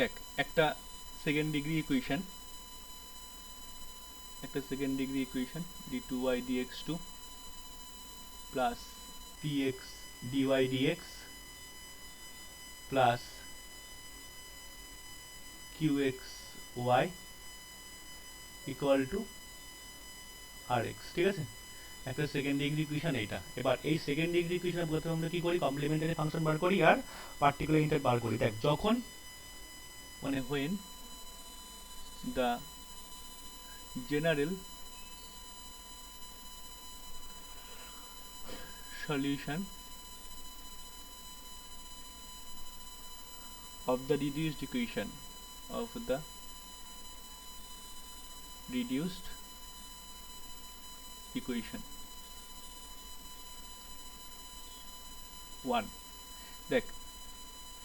দেখ একটা second degree equation, d2y dx2 plus px dy dx plus qxy equal to rx। ঠিক আছে, একটা সেকেন্ড ডিগ্রি ইকুয়েশন এইটা। এবার এই সেকেন্ড ডিগ্রি ইকুয়েশনের প্রথমে আমরা কি করি, কমপ্লিমেন্টারি ফাংশন বার করি আর পার্টিকুলার ইন্টিগ্রাল বার করি। দেখ যখন মানে when the general solution of the reduced equation of the reduced equation 1। দেখ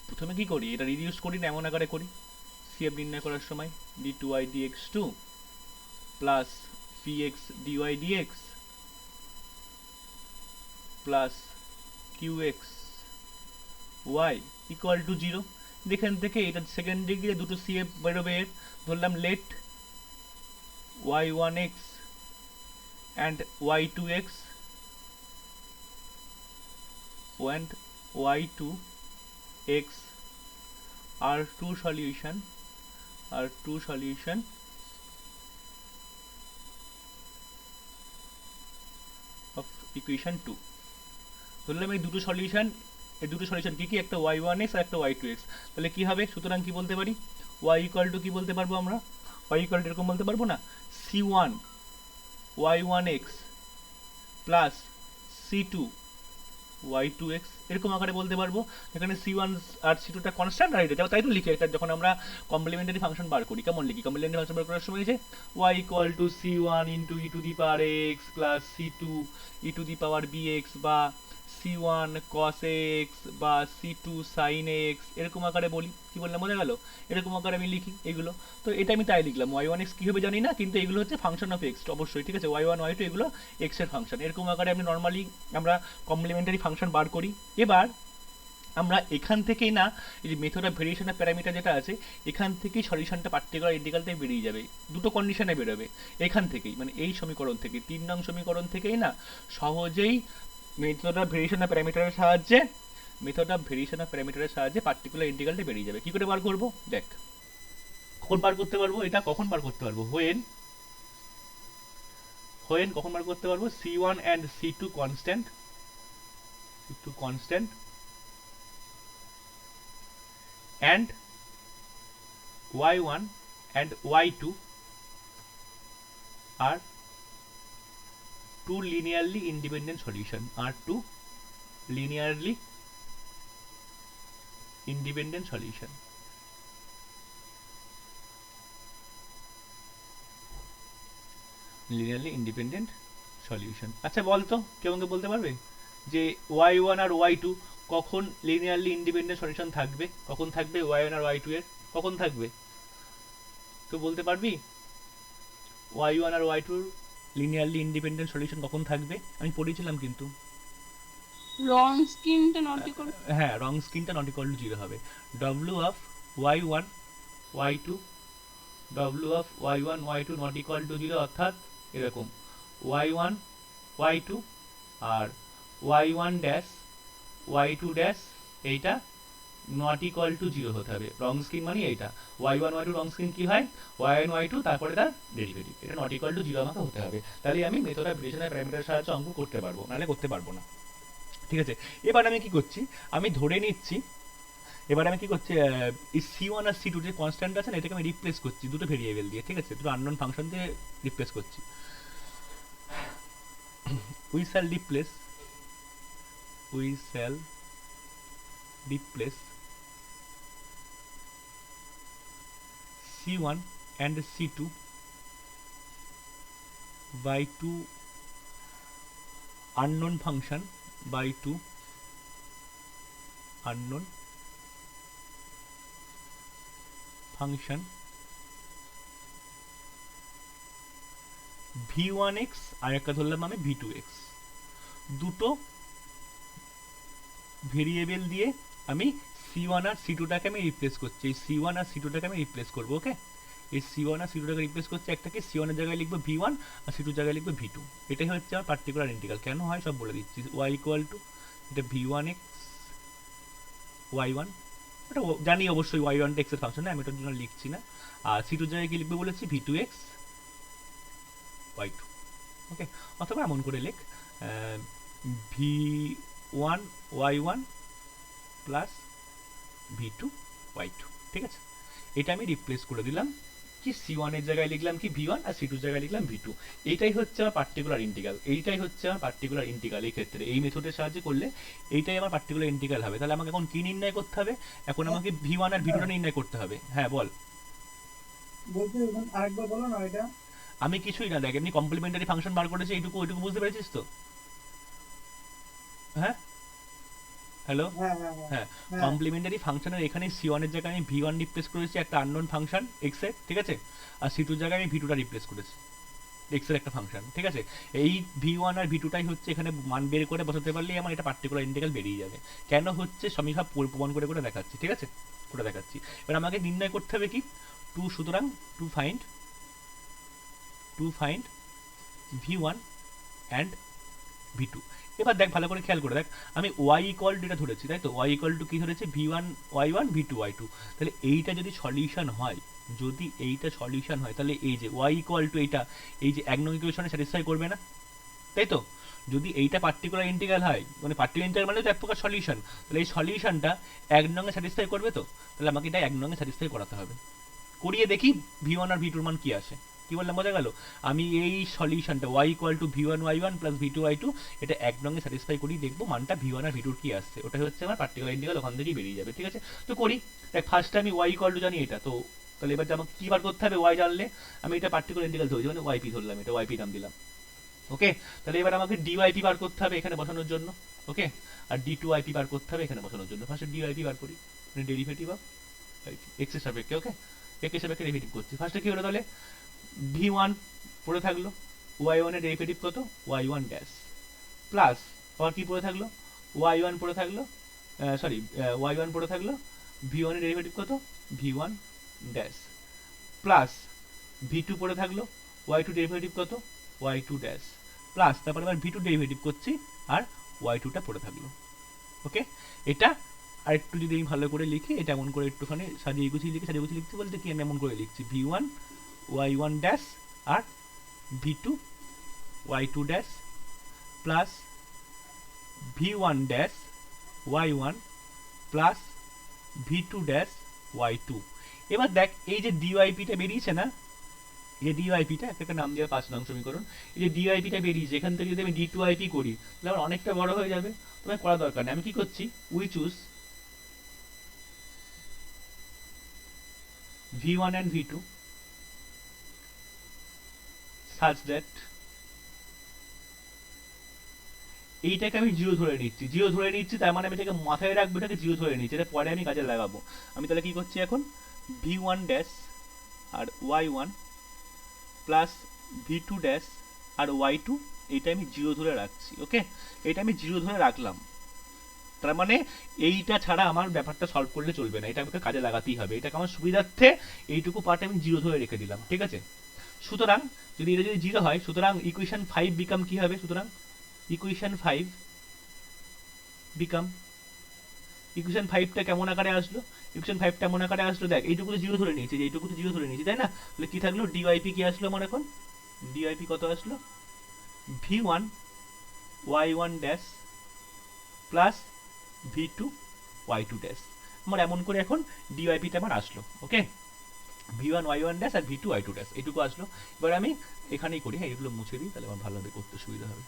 প্রথমে কি করি, এটা রিডিউস করি না এমন আকারে করি, সিএফ নির্ণয় করার সময় d2y dx2 plus px dy dx plus qx y equal to 0। এখান থেকে এটা সেকেন্ড ডিগ্রি দুটো সিএফ বেরোবে, ধরলাম late y1x and y2x and y2x are two solution of equation 2। ধরলাম এই দুটো সলিউশন, এই দুটো সলিউশন কি কি, একটা y1x আর একটা y2x। তাহলে কি হবে, সুতরাং কি বলতে পারি, y ইকুয়াল টু কি বলতে পারবো আমরা, y ইকুয়াল টু এরকম বলতে পারবো না, c1 y1x plus c2 y2x এরকম আকারে বলতে পারবো। এখানে c1 আর c2টা কনস্ট্যান্ট আর এটা তাই তো লিখি। এটা যখন আমরা কমপ্লিমেন্টারি ফাংশন বার করি কেমন লিখি, কমপ্লিমেন্টারি ফাংশন বার করার সময় যে y equal two c1 into E to the power x plus c2 E to the power bx বা c1 cos x বা c2 sin x এরকম আকারে বলি। কি বললাম বোঝা গেল, এরকম আকারে আমি লিখি এগুলো। তো এটা আমি তাই লিখলাম, y1x কি হবে জানি না, কিন্তু এগুলো হচ্ছে ফাংশন অফ x অবশ্যই। ঠিক আছে, y1 y2 এগুলো x এর ফাংশন। এরকম আকারে আমি নর্মালি আমরা কমপ্লিমেন্টারি ফাংশন বার করি। এবার আমরা এখান থেকেই না, এই যে method of variation of parameter যেটা আছে, এখান থেকেই সলিউশনটা পার্টিকুলার ইন্টিগ্রালটাই বেরিয়ে যাবে। দুটো কন্ডিশনে বেরোবে এখান থেকেই, মানে এই সমীকরণ থেকে 3 নং সমীকরণ থেকেই না সহজেই মেথড অফ ভেরিয়েশন অফ প্যারামিটারের সাহায্যে পার্টিকুলার ইন্টিগ্রালটা বেরিয়ে যাবে। কি করে বার করব, দেখ কখন বার করতে পারবো, এটা কখন বার করতে পারবো, কখন বার করতে পারবো, c1 and c2 constant and y1 and y2 are two linearly independent solution, linearly independent solution। আচ্ছা বলতো কেউ আমাকে বলতে পারবে যে y1 আর y2 কখন লিনিয়ারলি ইন্ডিপেন্ডেন্ট সলিউশন থাকবে, কখন থাকবে y1 আর y2 এর, কখন থাকবে তুই বলতে পারবি, y1 আর y2 লিনিয়ারলি ইন্ডিপেন্ডেন্ট সলিউশন কখন থাকবে? আমি পড়েছিলাম কিন্তু রং স্ক্রিনটা নট ইকুয়াল, হ্যাঁ রং স্ক্রিনটা নট ইকুয়াল টু 0 হবে। w of y1 y2 w of y1 y2 not equal to 0 অর্থাৎ এরকম y1 y2 আর y1 ড্যাশ y2 ড্যাশ এইটা নট ইকুয়াল টু 0 হতে হবে। রং স্ক্রিন মানে এইটা y1 y2 রং স্ক্রিন কি হয়, y1 y2 তারপরে তার ডেরিভেটিভ, এটা নট ইকুয়াল টু 0 আমাকে হতে হবে। তাহলে আমি মেথড অফ ভেরিয়েশন অফ প্যারামিটারের সাহায্যে অঙ্ক করতে পারবো, নাহলে করতে পারবো না। ঠিক আছে, এবার আমি কি করছি, আমি ধরে নিচ্ছি, এবার আমি কি করছি, এই c1 আর c2 যে কনস্ট্যান্ট আছে না, এটাকে আমি রিপ্লেস করছি দুটো ভেরিয়েবল দিয়ে। ঠিক আছে, দুটো আননোন ফাংশন দিয়ে রিপ্লেস করছি। we shall replace c1 and c2 by two unknown function v1x আর একটা ধরলাম আমি v2x, দুটো ভেরিয়েবল দিয়ে আমি C1 আর C2টাকে আমি রিপ্লেস করছি, এই C1 আর C2টাকে আমি রিপ্লেস করবো। ওকে, এই C1 আর C2টাকে রিপ্লেস করছি, একটাকে C1 এর জায়গায় লিখবো V1 আর C2 এর জায়গায় লিখবো V2। এটাই হচ্ছে আমার পার্টিকুলার ইন্টিগ্রাল। কেন হয় সব বলে দিচ্ছি। y ইকুয়াল টু এটা V1x y1, এটা জানি অবশ্যই y1 টা x এর ফাংশন, আমি এটার জন্য লিখছি না। আর C2 এর জায়গায় কি লিখবো বলেছি, V2x y2। ওকে, অথবা এমন করে লিখ V1 y1 plus V2 y2। ঠিক আছে, এটা আমি রিপ্লেস করে দিলাম কি C1 এর জায়গায় লিখলাম কি V1 আর C2 এর জায়গায় লিখলাম V2। এইটাই হচ্ছে আমার পার্টিকুলার ইন্টিগ্রাল, এইটাই হচ্ছে আমার পার্টিকুলার ইন্টিগ্রাল। এই ক্ষেত্রে এই মেথডের সাহায্যে করলে এইটাই আমার পার্টিকুলার ইন্টিগ্রাল হবে। তাহলে আমাকে এখন কি নির্ণয় করতে হবে? এখন আমাকে V1 আর V2টা নির্ণয় করতে হবে। হ্যাঁ বল। বলছি আরেকবার বলো না এটা। আমি কিছুই না, দেখ এমনি কমপ্লিমেন্টারি ফাংশন বার করেছি, এইটুকু ওইটুকু বুঝতে পেরেছিস তো? হ্যাঁ হ্যালো। হ্যাঁ হ্যাঁ হ্যাঁ হ্যাঁ, হ্যাঁ কমপ্লিমেন্টারি ফাংশনের এখানে C1 এর জায়গায় আমি V1 রিপ্লেস করেছি একটা আননোন ফাংশন x এর, ঠিক আছে। আর C2 এর জায়গায় আমি V2টা রিপ্লেস করেছি x এর একটা ফাংশন, ঠিক আছে। এই V1 আর V2টাই হচ্ছে এখানে মান বের করে বসাতে পারলেই আমার এটা পার্টিকুলার ইন্টিগ্রাল বেরিয়ে যাবে। কেন হচ্ছে সমীক্ষা প্রমাণ করে করে দেখাচ্ছি, ঠিক আছে, করে দেখাচ্ছি। এবার আমাকে নির্ণয় করতে হবে কি সুতরাং to find V1 and V2। এবার দেখ ভালো করে খেয়াল করে দেখ, আমি y ইকুয়াল টু এটা ধরেছি, তাই তো। y ইকুয়াল টু কি ধরেছি, V1 y1 V2 y2। তাহলে এইটা যদি সলিউশন হয়, যদি এইটা সলিউশন হয়, তাহলে এই যে y ইকুয়াল টু এইটা, এই যে এক নং ইকুয়েশনে স্যাটিসফাই করবে না, তাই তো। যদি এইটা পার্টিকুলার ইন্টিগ্রাল হয়, মানে পার্টিকুলার ইন্টিগ্রাল মানে তো এক প্রকার সলিউশন, তাহলে এই সলিউশনটা এক নঙে স্যাটিসফাই করবে তো। তাহলে আমাকে এটা এক নঙে স্যাটিসফাই করাতে হবে। করিয়ে দেখি V1 আর V2 এর মান কি আসে। কি বললাম, বোঝা গেল? আমি এই সলিউশনটা y equal two V1 y1 plus V2 y2 এটা এক নঙে স্যাটিসফাই করি, দেখবো মানটা V1 আর V2 কি আসছে। ওটাই হচ্ছে আমার পার্টিকুলার ইন্টিগ্রাল, ওখান থেকেই বেরিয়ে যাবে। ঠিক আছে, তো করি। দেখ ফার্স্টে আমি y ইকুয়াল টু জানি এটা তো, তাহলে এবার আমাকে কি বার করতে হবে, y জানলে আমি এটা পার্টিকুলার ইন্টিগ্রাল ধরছি, মানে yp ধরলাম, এটা yp নাম দিলাম। ওকে, তাহলে এবার আমাকে dyp বার করতে হবে এখানে বসানোর জন্য। ওকে, আর d2yp বার করতে হবে এখানে বসানোর জন্য। ফার্স্টে dyp বার করি, মানে ডেরিভেটিভ অফ x এর সাপেক্ষে। ওকে, x এর সাপেক্ষে ডেরিভেটিভ করছি। ফার্স্টে কি হলো, তাহলে v1 পড়ে থাকলো, y1 এর ডেরিভেটিভ কত, y1 ড্যাশ, প্লাস আবার কি পড়ে থাকলো, y1 পড়ে থাকলো, সরি y1 পড়ে থাকলো, v1 এর ডেরিভেটিভ কত, v1 ড্যাশ, প্লাস v2 পড়ে থাকলো, y2 ডেরিভেটিভ কত, y2 ড্যাশ, প্লাস তারপর আবার v2 ডেরিভেটিভ করছি, আর y2টা পড়ে থাকলো। ওকে, এটা আর একটু যদি আমি ভালো করে লিখি, এটা এমন করে একটুখানি সাজিয়ে গুছিয়ে লিখি। সাজিয়ে গুছিয়ে লিখতে বলতে কি, আমি এমন করে লিখছি v1 y1 ড্যাশ আর v2 y2 dash plus v1 dash y1 plus v2 dash y2। এবার দেখ এই যে dyp-টা বেরিয়েছে না, এই যে dyp-টা একটা নাম দেওয়া 5 নং সমীকরণ, এই যে dyp-টা বেরিয়েছে, এখান থেকে যদি আমি d2yp করি তাহলে আমার অনেকটা বড় হয়ে যাবে। তোমায় করা দরকার নেই। আমি কি করছি, we choose v1 and v2 such that এইটাকে আমি জিরো ধরে নিচ্ছি। জিরো ধরে নিচ্ছি তার মানে আমি এটাকে মাথায় রাখবো, এটাকে জিরো ধরে নিচ্ছি, এটা পরে আমি কাজে লাগাবো। আমি তাহলে কি করছি এখন, v1 ড্যাশ আর y1 প্লাস v2 ড্যাশ আর y2, এইটা আমি জিরো ধরে রাখছি। ওকে, এটা আমি জিরো ধরে রাখলাম, তার মানে এইটা ছাড়া আমার ব্যাপারটা সলভ করলে চলবে না, এটা আমাকে কাজে লাগাতেই হবে। এটাকে আমার সুবিধার্থে এইটুকু পার্ট আমি জিরো ধরে রেখে দিলাম। ঠিক আছে, সুতরাং যদি এটা যদি জিরো হয়, সুতরাং ইকুয়েশন 5 বিকাম কি হবে, সুতরাং ইকুয়েশন 5 বিকাম, ইকুয়েশন 5টা কেমন আকারে আসলো, ইকুয়েশন 5টা এমন আকারে আসলো, দেখ এইটুকু তো জিরো ধরে নিয়েছি, এইটুকু তো জিরো ধরে নিয়েছি, তাই না। তাহলে কি থাকলো, dyp কি আসলো আমার এখন, dyp কত আসলো, v1 y1 dash plus v2 y2 dash. আমার এমন করে এখন dyp-টা আমার আসলো। ওকে, v1 y1 ড্যাশ আর v2 y2 ড্যাশ এইটুকু আসলো। এবার আমি এখানেই করি, হ্যাঁ এগুলো মুছে দিই, তাহলে আমার ভালোভাবে করতে সুবিধা হবে।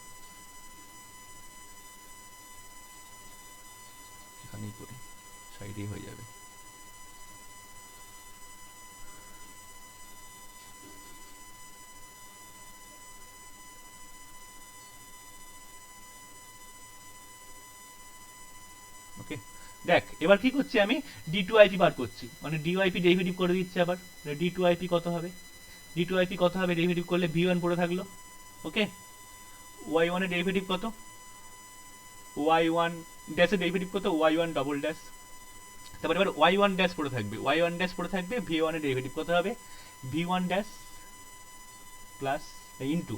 এখানেই করি, সাইডেই হয়ে যাবে। ওকে, দেখ এবার কি করছি, আমি d2yp বার করছি, মানে dyp ডেরিভেটিভ করে দিচ্ছি আবার। d2yp কত হবে, d2yp কত হবে, ডেরিভেটিভ করলে v1 পড়ে থাকলো। ওকে, y1 এর ডেরিভেটিভ কত, y1 ড্যাশের ডেরিভেটিভ কত, y1 ডবল ড্যাশ, তারপরে এবার ওয়াই ওয়ান ড্যাশ পড়ে থাকবে, ওয়াই ওয়ান ড্যাশ পড়ে থাকবে, ভি ওয়ানের ডেরিভেটিভ কত হবে, V one dash plus into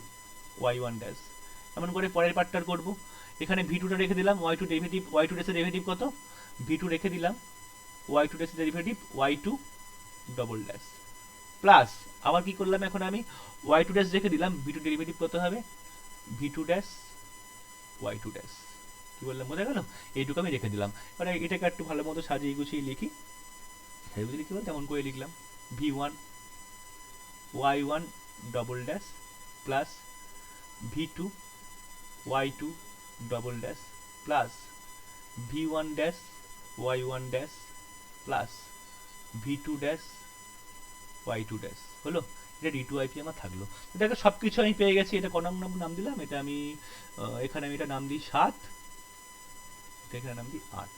Y one dash. এমন করে পরের পার্টটার করবো। এখানে ভি টুটা রেখে দিলাম, Y two derivative, Y two ড্যাশের ডেরিভেটিভ কত, ভি টু রেখে দিলাম, ওয়াই টু ড্যাশের derivative Y two double dash plus আবার কি করলাম এখন আমি ওয়াই টু ড্যাশ রেখে দিলাম, ভি টু ডেরিভেটিভ কত হবে, V two dash Y two dash. কি বললাম বোঝা গেল? এইটুকু আমি রেখে দিলাম। এবার এটাকে একটু ভালো মতো সাজিয়ে গুছিয়ে লিখি। সেগুলি লিখি বলতে এমন করে লিখলাম, V one Y one double dash plus V two Y two double dash plus V one dash Y one dash plus V two dash Y two dash. হলো? এটা ডি টু আইপি আমার থাকলো। দেখো সব কিছু আমি পেয়ে গেছি। এটা কত নাম দিলাম, এটা আমি এখানে আমি এটা নাম দিই 7, এটা এখানে নাম দিই 8,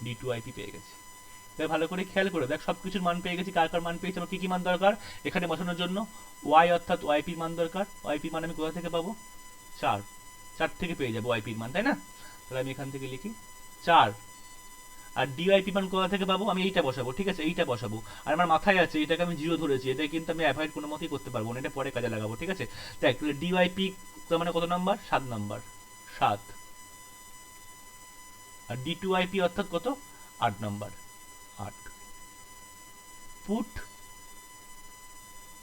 ডি টু আইপি পেয়ে গেছি। এবার ভালো করে খেয়াল করে দেখ, সব কিছুর মান পেয়ে গেছি। কার কার মান পেয়েছি, আমার কী কী মান দরকার এখানে বসানোর জন্য, ওয়াই অর্থাৎ ওয়াইপির মান দরকার। ওয়াইপির মান আমি কোথা থেকে পাবো, 4 থেকে পেয়ে যাবো ওয়াইপির মান, তাই না? তাহলে আমি এখান থেকে লিখি 4। আর ডিওয়াইপি মান কোথা থেকে পাবো, আমি এইটা বসাবো, ঠিক আছে, এইটা বসাবো। আর আমার মাথায় আছে এটাকে আমি 0 ধরেছি, এটা কিন্তু আমি অ্যাভয়েড কোনো মতেই করতে পারবো না, এটা পরে কাজে লাগাবো, ঠিক আছে। দেখ তাহলে ডিওয়াইপি মানে কত নাম্বার, 7 নাম্বার, 7। আর ডি টু আইপি অর্থাৎ কত, 8 নাম্বার, 8। পুট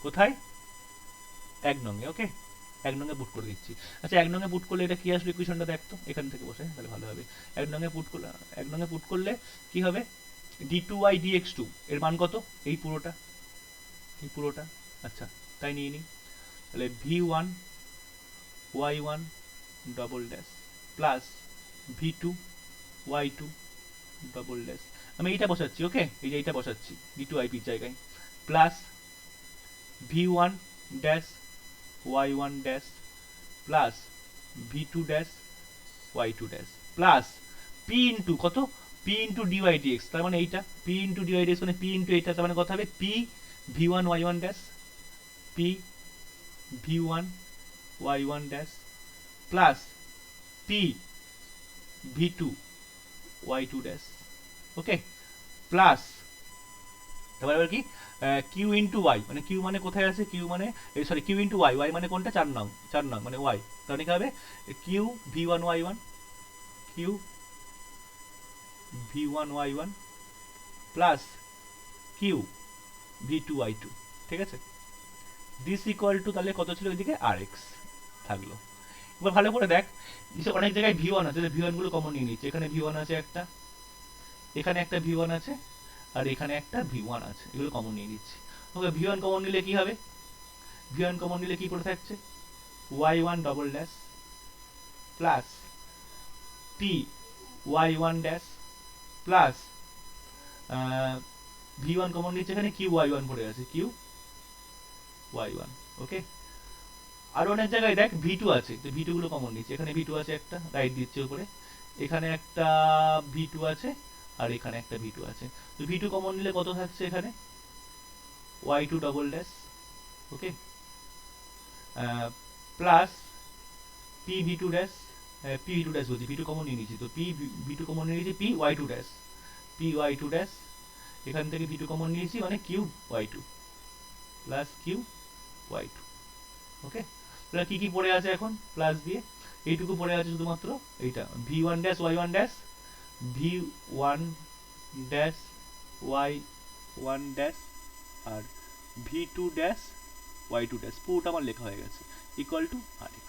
কোথায়, 1 নঙে, ওকে, 1 নঙে পুট করে দিচ্ছি। আচ্ছা 1 নঙে পুট করলে এটা কি আসবে, ইকুয়েশনটা দেখ তো এখান থেকে বসে, তাহলে ভালো হবে। 1 নঙে পুট করলে, 1 নঙে পুট করলে কি হবে, d2y dx2 এর মান কত, এই পুরোটা, এই পুরোটা। আচ্ছা তাই নিয়ে নিই। তাহলে v1 y1 double dash plus v2 y2 double dash, আমি এইটা বসাচ্ছি, ওকে, এই যে এইটা বসাচ্ছি d2ip এর জায়গায়, plus v1 dash y1 dash plus v2 dash y2 dash plus p into কত, p ইন্টু dy dx, তার মানে এইটা p ইন্টু dy dx মানে p ইন্টু এইটা, তার মানে কত হবে p v1 y1 dash, p v1 y1 dash plus p v2 y2 dash, okay, plus তারপরে আবার কি q ইন্টু y, মানে q মানে কোথায় আছে, q মানে sorry q into y, y মানে কোনটা, 4 নং, 4 নং মানে y, তাহলে কি হবে q v1 y1, q v1 y1 plus q v2 y2, ঠিক আছে। দিস ইকুয়াল টু তাহলে কত ছিল ওইদিকে, rx থাকলো। এবার ভালো করে দেখ, নিচে অনেক জায়গায় v1 আছে, v1 গুলো কমন নিয়ে নিচ্ছে। এখানে v1 আছে একটা, এখানে একটা v1 আছে, আর এখানে একটা v1 আছে, এগুলো কমন নিয়ে নিচ্ছি। ওকে, v1 কমন নিলে কি হবে, v1 কমন নিলে কি করে থাকছে, y1 double dash plus p y1 dash plus v1 common নিচ্ছে, এখানে q y1 পড়ে আছে, q y1, ওকে। আর অনেক জায়গায় দেখ v2 আছে, তো v2 গুলো কমন নিচ্ছে। এখানে v2 আছে একটা, রাইট দিচ্ছে উপরে, এখানে একটা v2 আছে, আর এখানে একটা v2 আছে। তো v2 কমন নিলে কত থাকছে এখানে, y2 double dash, okay, plus p v2 dash, p v2 dash বলছি, v2 কমন নিয়ে নিয়েছি, তো p v2 কমন নিয়ে নিয়েছি, p y2 dash, p y2 dash, এখান থেকে v2 কমন নিয়েছি মানে q y2 plus q y2, ওকে। তাহলে কি কি পড়ে আছে এখন, প্লাস দিয়ে এইটুকু পড়ে আছে শুধুমাত্র এইটা, v1 dash y1 dash, v1 dash y1 dash আর v2 ড্যাশ y2 ড্যাশ, পুরোটা আমার লেখা হয়ে গেছে, ইকুয়াল টু rx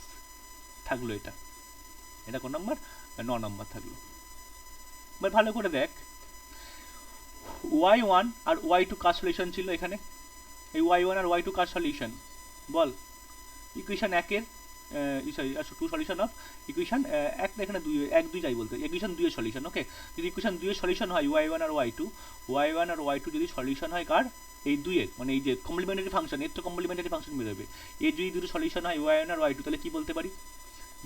থাকলো। এটা এটা কোন নাম্বার, 9 নাম্বার থাকলো। এবার ভালো করে দেখ, y1 আর y2 কার সলিউশন ছিল এখানে, এই y1 আর y2 কার সলিউশন বল, ইকুয়েশন 1 এর সরি 2 সলিউশন অফ ইকুয়েশন 1 না, এখানে 2 1 2 যাই বলতে, ইকুয়েশন 2 এর সলিউশন, ওকে। যদি ইকুয়েশন 2 এর সলিউশন হয় y1 আর y2, y1 আর y2 যদি সলিউশন হয় কার, এই 2 এর, মানে এই যে কমপ্লিমেন্টারি ফাংশন, এর তো কমপ্লিমেন্টারি ফাংশন বেরোবে, এই যদি দুটো সলিউশন হয় y1 আর y2, তাহলে কি বলতে পারি,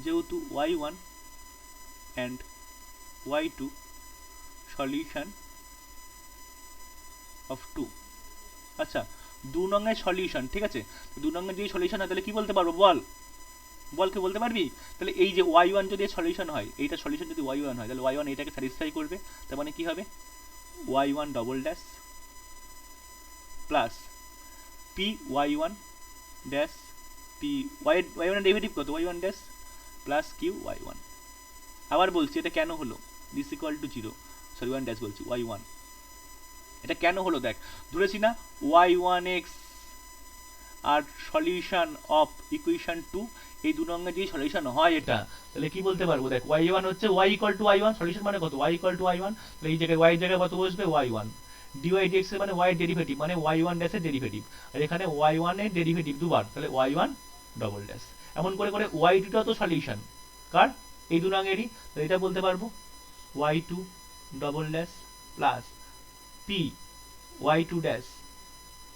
যেহেতু y1 and y2 solution of 2, আচ্ছা 2 নংয়ের সলিউশন, ঠিক আছে, 2 নংয়ের যদি সলিউশন হয় তাহলে কি বলতে পারবো বল, বলকে বলতে পারবি। তাহলে এই যে y1 যদি সলিউশন হয়, এইটা সলিউশন যদি y1 হয়, তাহলে y1 এটাকে স্যাটিসফাই করবে, তার মানে কি হবে y1 double dash plus P y1 dash P y1 এর ডেরিভেটিভ কত y1 dash plus Q y1। আবার বলছি এটা কেন হলো, this equal to 0, sorry 1 dash বলছি y1, এটা কেন হলো দেখ, ধরেছি না y1x R solution of equation 2, এই দু রঙের যে সলিউশন হয় এটা, তাহলে কি বলতে পারবো দেখ y1 হচ্ছে y equal two y1, solution মানে কত y ইকুয়াল টু y1, তাহলে এই জায়গায় y এর জায়গায় কত বসবে y1, dy dx এর মানে y এর ডেরিভেটিভ মানে y1 ড্যাশ এর ডেরিভেটিভ, আর এখানে y1 এর ডেরিভেটিভ দুবার, তাহলে y1 ডবল ড্যাশ। এমন করে করে y2 টা তো সলিউশন কার এই দু রঙেরই, তাহলে এটা বলতে পারবো y2 double dash plus p y2 dash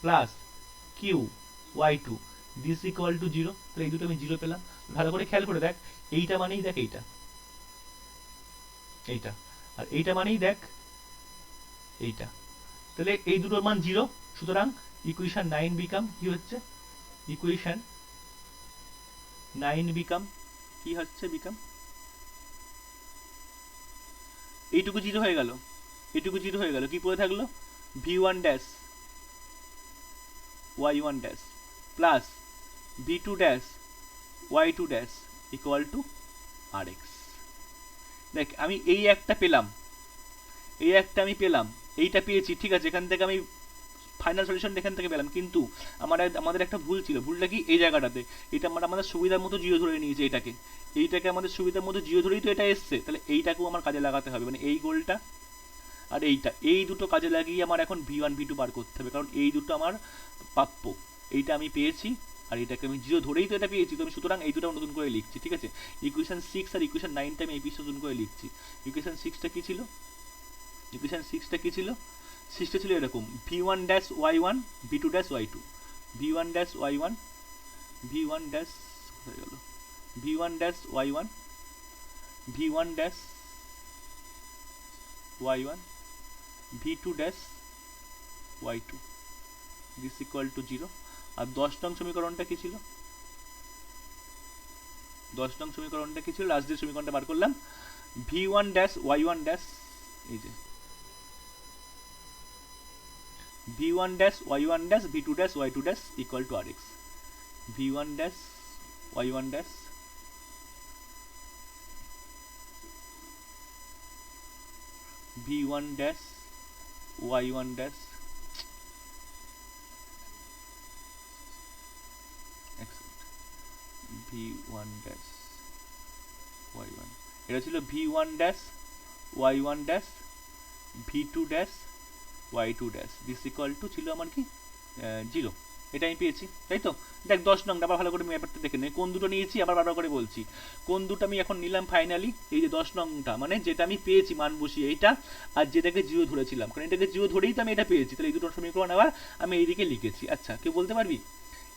plus q y2 this equal to 0, তাহলে এই দুটো আমি 0 পেলাম। ভালো করে খেয়াল করে দেখ, এইটা মানেই দেখ এইটা, এইটা আর এইটা মানেই দেখ এইটা, তাহলে এই দুটোর মান 0, সুতরাং ইকুয়েশন 9 বিকাম কি হচ্ছে, ইকুয়েশন 9 বিকাম কি হচ্ছে, বিকাম এইটুকু 0 হয়ে গেল, এইটুকু 0 হয়ে গেল, কি পড়ে থাকলো v1 dash y1 dash plus v2 dash y2 dash equal to rx। দেখ আমি এই একটা পেলাম, এই একটা আমি পেলাম, এইটা পেয়েছি ঠিক আছে, এখান থেকে আমি ফাইনাল সলিউশন এখান থেকে পেলাম, কিন্তু আমাদের একটা ভুল ছিল, ভুলটা কি এই জায়গাটাতে, এটা আমাদের সুবিধার মতো জিরো ধরে নিয়েছে, এইটাকে আমাদের সুবিধার মতো জিরো ধরেই তো এটা এসছে, তাহলে এইটাকেও আমার কাজে লাগাতে হবে, মানে এই গোলটা আর এইটা, এই দুটো কাজে লাগিয়ে আমার এখন v1 v2 বার করতে হবে, কারণ এই দুটো আমার প্রাপ্য, এইটা আমি পেয়েছি আর এটাকে আমি জিরো ধরেই তো এটা পেয়েছি, তো আমি সুতরাং এই দুটো নতুন করে লিখছি, ঠিক আছে। ইকুয়েশন 6 আর ইকুয়েশন 9টা আমি এই পিস নতুন করে লিখছি। ইকুয়েশন 6টা কি ছিল, ইকুয়েশন 6টা কি ছিল, 6টা ছিল এরকম v1 dash y1 v2 dash y2, v1 dash y1 v1 dash হয়ে গেল v1 dash y1 v1 dash y1 v2 dash y2 this equal to 0। আর 10 নং সমীকরণটা কি ছিল, 10 নং সমীকরণটা কি ছিল, লাস্ট যে সমীকরণটা বার করলাম v1 ড্যাশ y1 ড্যাশ, এই যে v1 dash y1 dash v2 dash y2 dash equal to rx, v1 dash y1 dash v1 dash y1 dash v1 dash y1, এটা ছিল v1 dash y1 dash v2 dash y2 dash this equal to ছিল আমার কি 0, এটা আমি পেয়েছি তাই তো। দেখ 10 নংটা আবার ভালো করে আমি ব্যাপারটা দেখে নেই, কোন দুটো নিয়েছি আবার বারবার করে বলছি, কোন দুটো আমি এখন নিলাম ফাইনালি, এই যে 10 নংটা মানে যেটা আমি পেয়েছি মান বসিয়ে এইটা, আর যেটাকে 0 ধরেছিলাম, কারণ এটাকে 0 ধরেই তো আমি এটা পেয়েছি, তাহলে এই দুটো সমীকরণ আবার আমি এইদিকে লিখেছি। আচ্ছা কেউ বলতে পারবি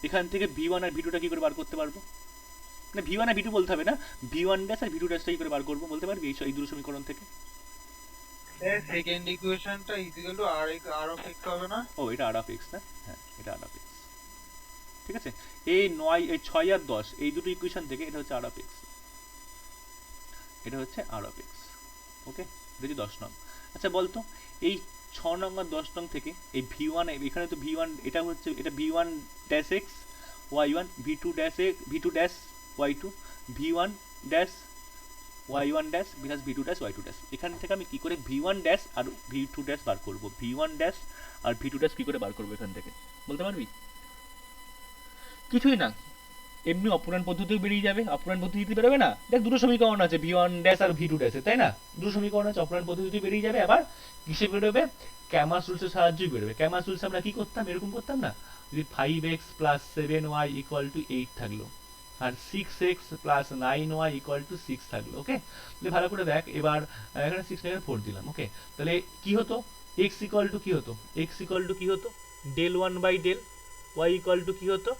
এখান থেকে v1 আর v2টা কি করে বার করতে পারবো, মানে v1 আর v2 বলতে হবে না, v1 ড্যাশ আর v2 ড্যাশটা কি করে বার করবো বলতে পারবি এই দুটো সমীকরণ থেকে? সেকেন্ড ইকুয়েশনটা equal to r of x হবে না? ও এটা r অফ x না, হ্যাঁ এটা r অফ x, ঠিক আছে। এই 9 এই 6 আর 10 এই দুটো ইকুয়েশন থেকে এটা হচ্ছে r অফ x, এটা হচ্ছে r অফ x, ওকে দেখি 10 নং। আচ্ছা বলতো এই 6 নং আর 10 নং থেকে এই v1, এখানে তো v1 এটা হচ্ছে এটা v1 dash x y1 v2 dash x v2 dash y2 v1 dash y1 dash plus v2 dash y2 dash, এখান থেকে আমি কি করে v1 ড্যাশ আর v2 ড্যাশ বার করব, v1 ড্যাশ আর v2 ড্যাশ কি করে বার করব এখান থেকে বলতে পারবি? কিছুই না, এমনি অপূরণ পদ্ধতিও বেরিয়ে যাবে, অপূরণ পদ্ধতিতে বেরোবে না, দেখ দুটো সমীকরণ আছে v1 ড্যাশ আর v2 ড্যাশ, তাই না, দুটো সমীকরণ আছে, অপূরণ পদ্ধতিতে বেরিয়ে যাবে, আবার কিসে বেরোবে, ক্যামাস রুলসের সাহায্যে বেরোবে। ক্যামাস রুলস আমরা কি করতাম, এরকম করতাম না, যদি 5x plus 7y equal to 8 থাকলো আর 6x plus 9y equal to 6 থাকলো, ওকে তাহলে ভালো করে দেখ এবার এখানে 6 এখানে 4 দিলাম, ওকে তাহলে কি হতো, x ইকুয়াল টু কি হতো, x ইকুয়াল টু কি হতো del 1 by del, y equal to কি হতো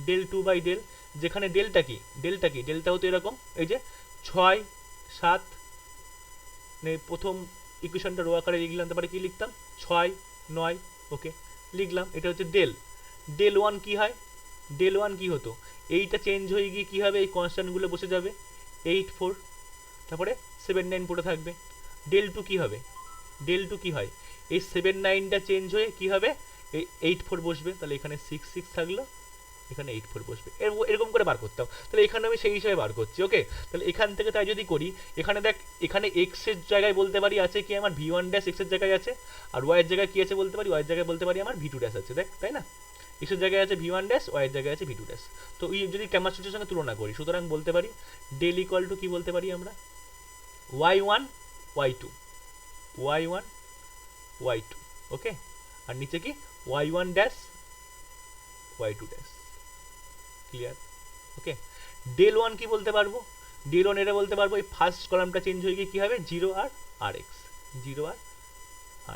del 2 বাই del, যেখানে ডেলটা কি, ডেলটা হতো এরকম, এই যে 6 7 মানে প্রথম ইকুয়েশনটা রো আকারে লিখলাম, তারপরে কি লিখতাম 6 9, ওকে লিখলাম, এটা হচ্ছে del 1 কি হয়, del 1 কি হতো, এইটা চেঞ্জ হয়ে গিয়ে কি হবে, এই কনস্ট্যান্টগুলো বসে যাবে 8 4, তারপরে 7 9 পড়ে থাকবে। del 2 কি হবে, del 2 কি হয়, এই 7 9টা চেঞ্জ হয়ে কি হবে, এই 8 4 বসবে, তাহলে এখানে 6 6 থাকলো, এখানে 8 4 বসবে, এরকম করে বার করতাম। তাহলে এখানে আমি সেই হিসাবে বার করছি। ওকে, তাহলে এখান থেকে তাই যদি করি, এখানে দেখ, এখানে এক্স এর জায়গায় বলতে পারি আছে কি আমার v1 ড্যাশ এক্স এর জায়গায় আছে, আর ওয়াই এর জায়গায় কি আছে বলতে পারি, ওয়াই এর জায়গায় বলতে পারি আমার v2 ড্যাশ আছে, দেখ তাই না, এক্স এর জায়গায় আছে v1 ড্যাশ, ওয়াই এর জায়গায় আছে v2 ড্যাশ। তো এই যদি ক্যামাস্ট্রিটের সঙ্গে তুলনা করি, সুতরাং বলতে পারি ডেল ইকুয়াল টু কি বলতে পারি আমরা, y1 y2 y1 y2, ওকে, আর নিচে কি y1 dash y2 dash, clear. Okay, del 1 কি বলতে পারবো, ডেল 1 এটা বলতে পারবো এই ফার্স্ট কলামটা চেঞ্জ হয়ে গিয়ে কি হবে 0 আর rx, 0 আর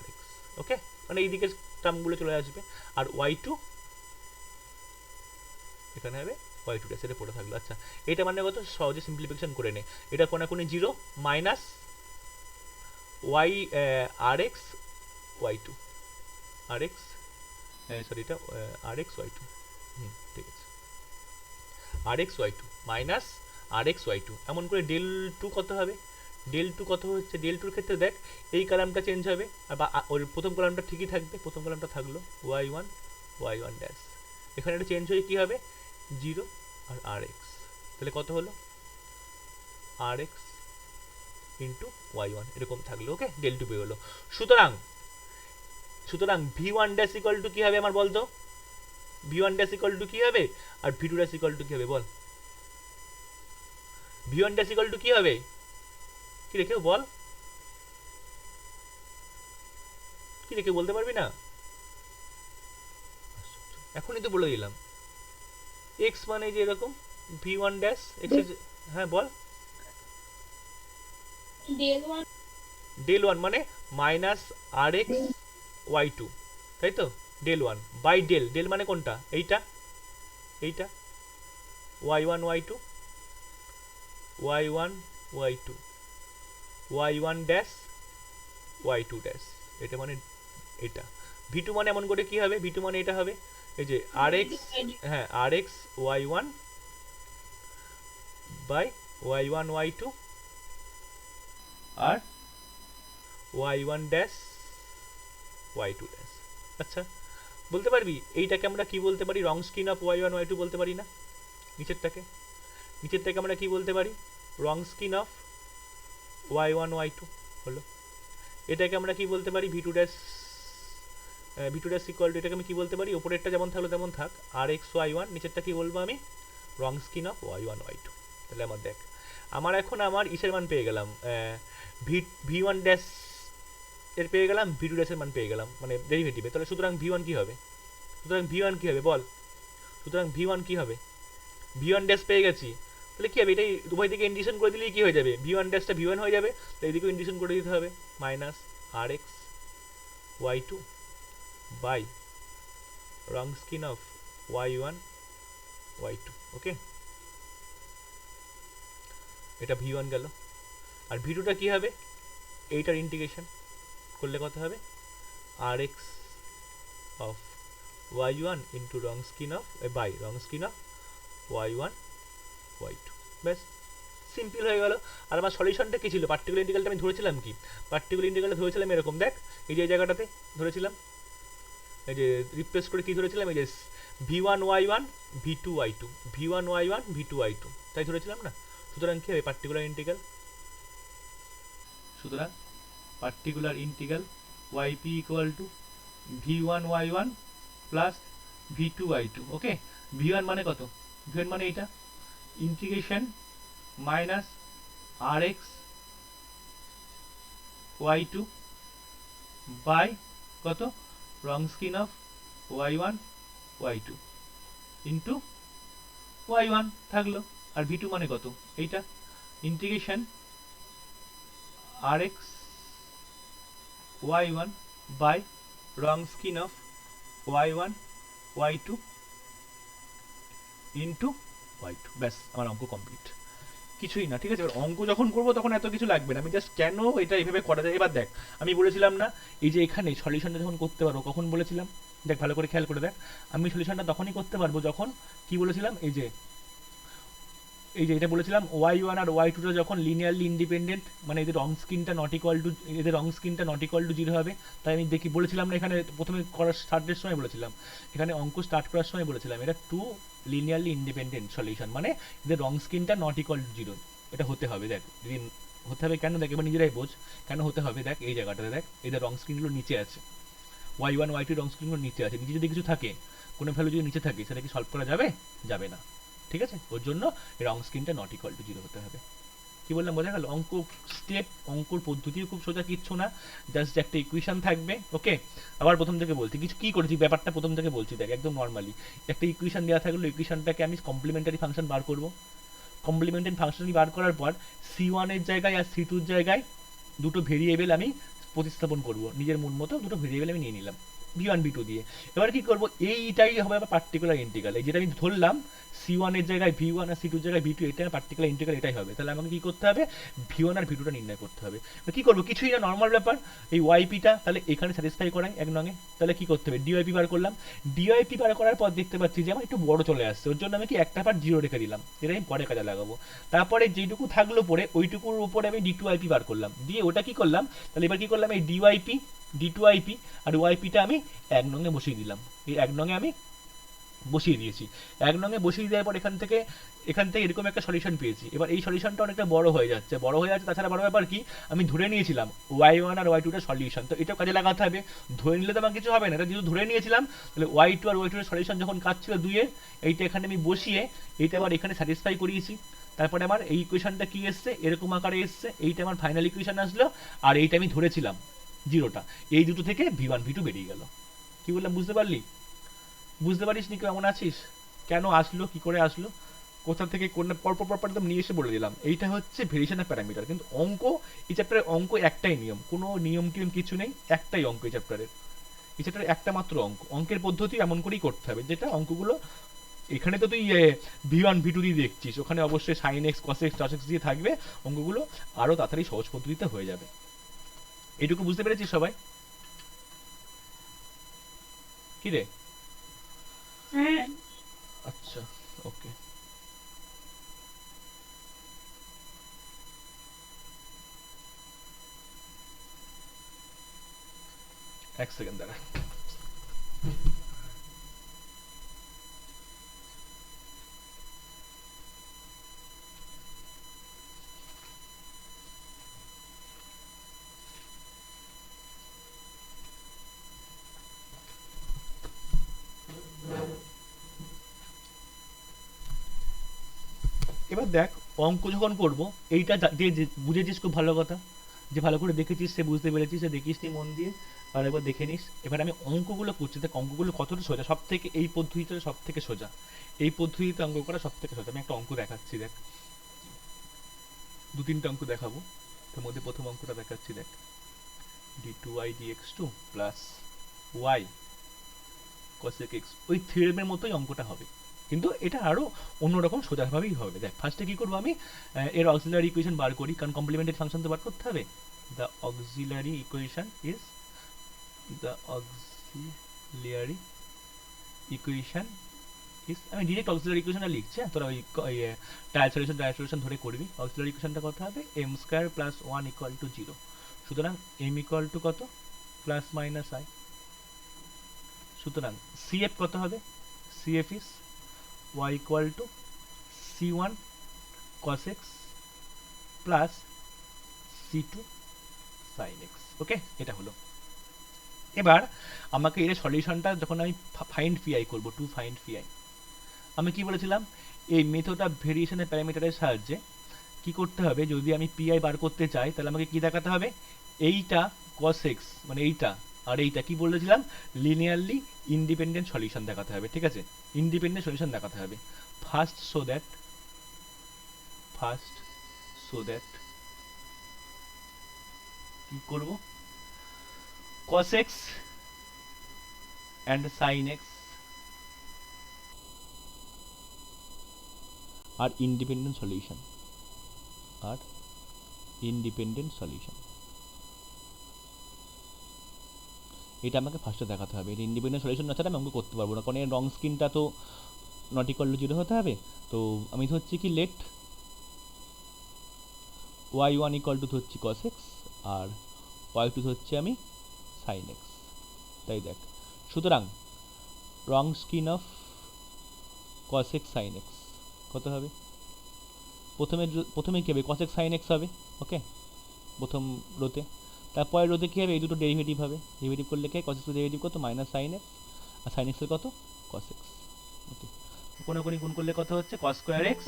rx, ওকে, মানে এই দিকের টার্মগুলো চলে আসবে। আর y2 এখানে হবে y2 ড্যাশ, এটা পড়ে থাকলো। আচ্ছা, এটা মানে কত, সহজে সিম্পলিফিকেশন করে নে, এটা কোনাকুনি 0 minus y rx y2 rx, sorry এটা rx y2, ঠিক আছে, rx y2 minus rx y2, এমন করে ডেল 2 কত হবে, ডেল 2 কত হচ্ছে, ডেল 2 এর ক্ষেত্রে দেখ এই কলামটা চেঞ্জ হবে, আর ওর প্রথম কলামটা ঠিকই থাকবে, প্রথম কলামটা থাকলো y1 y1 ড্যাশ, এখানে এটা চেঞ্জ হয়ে কি হবে 0 আর rx, তাহলে কত হলো rx ইন্টু y1, এরকম থাকলো। ওকে, ডেল 2 পেয়ে গেলো। সুতরাং v1 ড্যাশ ইকুয়াল টু কি হবে আমার বলতো, v1 ড্যাশ ইকুয়াল টু কি হবে, আর v2 ড্যাশ ইকুয়াল টু কি হবে বল, v1 ড্যাশ ইকুয়াল টু কি হবে, কি রেখে বল, কি রেখে বলতে পারবি না, এখনই তো বলে দিলাম, x মানে যে এরকম v1 ড্যাশ x, হ্যাঁ বল, ডেল 1 মানে মাইনাস rx y2, তাই তো, ডেল 1 বাই ডেল মানে কোনটা, এইটা এইটা y1 y2 y1 y2 y1 dash y2 dash, এটা মানে এটা, v2 মানে এমন করে কি হবে, v2 মানে এটা হবে এই যে rx, হ্যাঁ rx y1 by y1 y2 আর y1 ড্যাশ y2 ড্যাশ। আচ্ছা, বলতে পারবি এইটাকে আমরা কি বলতে পারি, রং স্কিন অফ y1 y2 বলতে পারি না, নিচেরটাকে আমরা কি বলতে পারি, রং স্কিন অফ y1 y2 হলো, এটাকে আমরা কি বলতে পারি v2 ড্যাশ ইকুয়াল টু, এটাকে আমি কি বলতে পারি, উপরেরটা যেমন থাকলো তেমন থাক, rx y1, নিচেরটা কি বলবো আমি, রং স্কিন অফ y1 y2। তাহলে আমার দেখ, আমার এখন আমার ইসের মান পেয়ে গেলাম, v1 ড্যাশ এর পেয়ে গেলাম, v2 ড্যাশের মান পেয়ে গেলাম, মানে ডেরিভেটিভে। তাহলে সুতরাং v1 কি হবে, বল, সুতরাং v1 কি হবে, v1 ড্যাশ পেয়ে গেছি, তাহলে কি হবে, এটাই উভয় দিকে ইন্ডিকেশন করে দিলেই কি হয়ে যাবে, v1 ড্যাশটা v1 হয়ে যাবে, তাই এদিকেও ইন্ডিকেশন করে দিতে হবে, minus rx y2 by Wronskian of y1 y2, okay, এটা v1 গেল। আর v2টা কি হবে, এইটার ইন্টিগ্রেশন করলে কত হবে, rx of y1 into Wronskian of by Wronskian of y1 y2, ব্যাস সিম্পল হয়ে গেল। আর আমার সলিউশনটা কি ছিল, পার্টিকুলার ইন্টিগ্রালটা আমি ধরেছিলাম কি, পার্টিকুলার ইন্টিগ্রালটা ধরেছিলাম এরকম, দেখ এই যে এই জায়গাটাতে ধরেছিলাম, এই যে রিপ্লেস করে কি ধরেছিলাম, এই যে v1 y1 v2 y2 v1 y1 v2 y2, তাই ধরেছিলাম না। সুতরাং কি হবে পার্টিকুলার ইন্টিগ্রাল, সুতরাং particular integral yp equal to v1 y1 plus v2 y2, okay, v1 মানে কত, v1 মানে এটা, integration minus rx y2 by কত, রং skin of y1 y2 into y1 থাকলো, আর v2 মানে কত, এইটা, integration rx y1 by Wronskian of y1 y2 into y2, ব্যাস আমার অঙ্ক কমপ্লিট, কিছুই না, ঠিক আছে। এবার অঙ্ক যখন করবো তখন এত কিছু লাগবে না, আমি জাস্ট কেন এটা এইভাবে করা যায়। এবার দেখ, আমি বলেছিলাম না এই যে এখানে সলিউশনটা যখন করতে পারবো, কখন বলেছিলাম, দেখ ভালো করে খেয়াল করে দেখ, আমি সলিউশনটা তখনই করতে পারবো যখন কি বলেছিলাম, এই যে এই যে এটা বলেছিলাম y1 আর y2 টা যখন লিনিয়ারলি ইন্ডিপেন্ডেন্ট, মানে এদের রং স্কিনটা নট ইকুয়াল টু, এদের রং স্কিনটা নট ইকুয়াল টু 0 হবে। তাই আমি দেখি বলেছিলাম না এখানে প্রথমে করার স্টার্টের সময় বলেছিলাম, এখানে অঙ্ক স্টার্ট করার সময় বলেছিলাম এটা টু লিনিয়ারলি ইন্ডিপেন্ডেন্ট সলিউশন, মানে এদের রং স্কিনটা নট ইকুয়াল টু 0 এটা হতে হবে। দেখ যদি হতে হবে কেন, দেখ এবার নিজেরাই বোঝ কেন হতে হবে। দেখ এই জায়গাটাতে দেখ এদের রং স্ক্রিনগুলো নিচে আছে, y1 y2 রং স্ক্রিনগুলো নিচে আছে। নিচে যদি কিছু থাকে, কোনো ভ্যালু যদি নিচে থাকে, সেটা কি সলভ করা যাবে? যাবে না, ঠিক আছে? ওর জন্য রং স্ক্রিনটা নট ইকুয়াল টু 0 হতে হবে। কি বললাম বোঝা গেল? অঙ্ক স্টেপ, অঙ্কর পদ্ধতিও খুব সোজা, কিচ্ছু না, জাস্ট একটা ইকুয়েশন থাকবে। ওকে, আবার প্রথম থেকে বলছি, কিছু কি করেছি ব্যাপারটা প্রথম থেকে বলছি। দেখ একদম নর্মালি একটা ইকুয়েশন দেওয়া থাকলো, ইকুয়েশনটাকে আমি কমপ্লিমেন্টারি ফাংশন বার করব। কমপ্লিমেন্টারি ফাংশন বার করার পর c1 এর জায়গায় আর c2 এর জায়গায় দুটো ভেরিয়েবল আমি প্রতিস্থাপন করব, নিজের মন মতো দুটো ভেরিয়েবল আমি নিয়ে নিলাম v1 v2 দিয়ে। এবার কি করব, এইটাই হবে আমার পার্টিকুলার ইন্টিগ্রাল। এই যেটা আমি ধরলাম c1 এর জায়গায় v1 আর c2 এর জায়গায় v2, এটা পার্টিকুলার ইন্টিগ্রাল এটাই হবে। তাহলে আমাকে কি করতে হবে, v1 আর v2 টা নির্ণয় করতে হবে। কি করব, কিছুই না, নর্মাল ব্যাপার। এই yp টা তাহলে এখানে স্যাটিসফাই করাই এক নঙে, তাহলে কি করতে হবে, dyp বার করলাম। dyp বার করার পর দেখতে পাচ্ছি যে আমার একটু বড় চলে আসছে, ওর জন্য আমি কি একটা পার্ট 0 রেখে দিলাম, এটা আমি পরে কাজে লাগাবো। তারপরে যেটুকু থাকলো পরে ওইটুকুর উপরে আমি d2ip বার করলাম, দিয়ে ওটা কি করলাম, তাহলে এবার কি করলাম, এই dyp d2ip আর yp টা আমি এক নঙে বসিয়ে দিলাম। এই এক নঙে আমি বসিয়ে দিয়েছি। এক নঙে বসিয়ে দেওয়ার পর এখান থেকে এরকম একটা সলিউশন পেয়েছি। এবার এই সলিউশনটা অনেকটা বড় হয়ে যাচ্ছে, তাছাড়া বড় ব্যাপার কি, আমি ধরে নিয়েছিলাম y1 আর y2 টা সলিউশন, তো এটাও কাজে লাগাতে হবে। ধরে নিলে তো আমার কিছু হবে না, এটা যেহেতু ধরে নিয়েছিলাম, তাহলে y2 আর y2 এর সলিউশন যখন কাজ ছিল 2 এর, এইটা এখানে আমি বসিয়ে এইটা আবার এখানে স্যাটিসফাই করিয়েছি। তারপরে আমার এই ইকুয়েশনটা কি এসছে, এরকম আকারে এসছে, এইটা আমার ফাইনাল ইকুয়েশন আসলো। আর এইটা আমি ধরেছিলাম 0টা, এই দুটো থেকে v1 v2 বেরিয়ে গেল। কি বললাম বুঝতে পারলি? বুঝতে পারিস নি? কেমন আছিস? কেন আসলো, কি করে আসলো, কোথা থেকে কোন পরপর একদম নিয়ে এসে বলে দিলাম। এইটা হচ্ছে ভেরিয়েশন অফ প্যারামিটার। কিন্তু অঙ্ক, এই চ্যাপ্টারের অঙ্ক একটাই নিয়ম, কোনো নিয়ম টিয়ম কিছু নেই, একটাই অঙ্ক এই চ্যাপ্টারের। এই চ্যাপ্টারে একটা মাত্র অঙ্ক, অঙ্কের পদ্ধতি এমন করেই করতে হবে, যেটা অঙ্কগুলো এখানে তো তুই v1 v2 দিয়ে দেখছিস, ওখানে অবশ্যই sin x cos x cos x দিয়ে থাকবে, অঙ্কগুলো আরো তাড়াতাড়ি সহজ পদ্ধতিতে হয়ে যাবে। এটুকু বুঝতে পেরেছিস সবাই? কি রে? হ্যাঁ। আচ্ছা, ওকে। এক সেকেন্ড দাঁড়া। এবার দেখ, অঙ্ক যখন করব, এইটা দিয়ে বুঝেছিস খুব ভালো কথা, যে ভালো করে দেখেছিস সে বুঝতে পেরেছিস, সে দেখিস নি মন দিয়ে, আর একবার দেখে নিস। এবার আমি অঙ্কগুলো করছি, দেখ অঙ্কগুলো কতটা সোজা, সব থেকে এই পদ্ধতিটা সব থেকে সোজা, এই পদ্ধতিতে অঙ্ক করা সব থেকে সোজা। আমি একটা অঙ্ক দেখাচ্ছি, দেখ দু তিনটা অঙ্ক দেখাবো, তার মধ্যে প্রথম অঙ্কটা দেখাচ্ছি, দেখ d2y dx2 plus y cosec x, ওই থিওরেমের মতোই অঙ্কটা হবে, কিন্তু এটা আরো অন্যরকম সোজাভাবেই হবে। দেখ ফার্স্টে কি করবো, আমি এর অক্সিলারি ইকুয়েশন বার করি, কারণ কমপ্লিমেন্টারি ফাংশন তো বার করতে হবে। দ্য অক্সিলারি ইকুয়েশন ইজ আমি ডিরেক্ট অক্সিলারি ইকুয়েশনটা লিখছি, তোরা ওই ট্রায়াল সলিউশন ধরে করবি। অক্সিলারি ইকুয়েশনটা কত হবে, m square plus 1 equal to 0। সুতরাং m ইকুয়াল টু কত, প্লাস মাইনাস i। সুতরাং cf কত হবে, cf is y equal to c1 cos x plus c2 sin x। ওকে, এটা হলো। এবার আমাকে এর সলিউশনটা যখন আমি ফাইন্ড পি আই করবো, টু ফাইন্ড পি আই, আমি কি বলেছিলাম, এই মেথড অফ ভেরিয়েশনের প্যারামিটারের সাহায্যে কি করতে হবে, যদি আমি পি আই বার করতে চাই, তাহলে আমাকে কি দেখাতে হবে, এইটা cos x মানে এইটা আর এইটা কি বলেছিলাম, লিনিয়ারলি ইন্ডিপেন্ডেন্ট সলিউশন দেখাতে হবে। ঠিক আছে, ইন্ডিপেন্ডেন্ট সলিউশন দেখাতে হবে। ফার্স্ট সো দ্যাট কি করব, cos x and sin x আর ইন্ডিপেন্ডেন্ট সলিউশন, এটা আমাকে ফার্স্টে দেখাতে হবে। এটা ইন্ডিপেন্ডেন্ট সলিউশন না ছাড়া আমি অঙ্ক করতে পারবো না, কারণ এর রং স্ক্রিনটা তো নট ইকুয়াল টু 0 হতে হবে। তো আমি ধরছি কি let y one equal to ধরছি কস এক্স, আর ওয়াই টু ধরছি আমি সাইন এক্স। তাই দেখ, সুতরাং Wronskian of cos x sine x কত হবে? প্রথমে কী হবে, কস এক্স সাইন এক্স হবে, ওকে, প্রথম রোতে। তারপরের রোতে কী হবে, এই দুটো ডেরিভেটিভ হবে, ডেরিভেটিভ করলে কি কস এক্সের ডেরিভেটিভ কত, মাইনাস সাইন এক্স, আর সাইন এক্সের কত, কস এক্স। ওকে, কোনোখানি গুণ করলে কত হচ্ছে, cos square x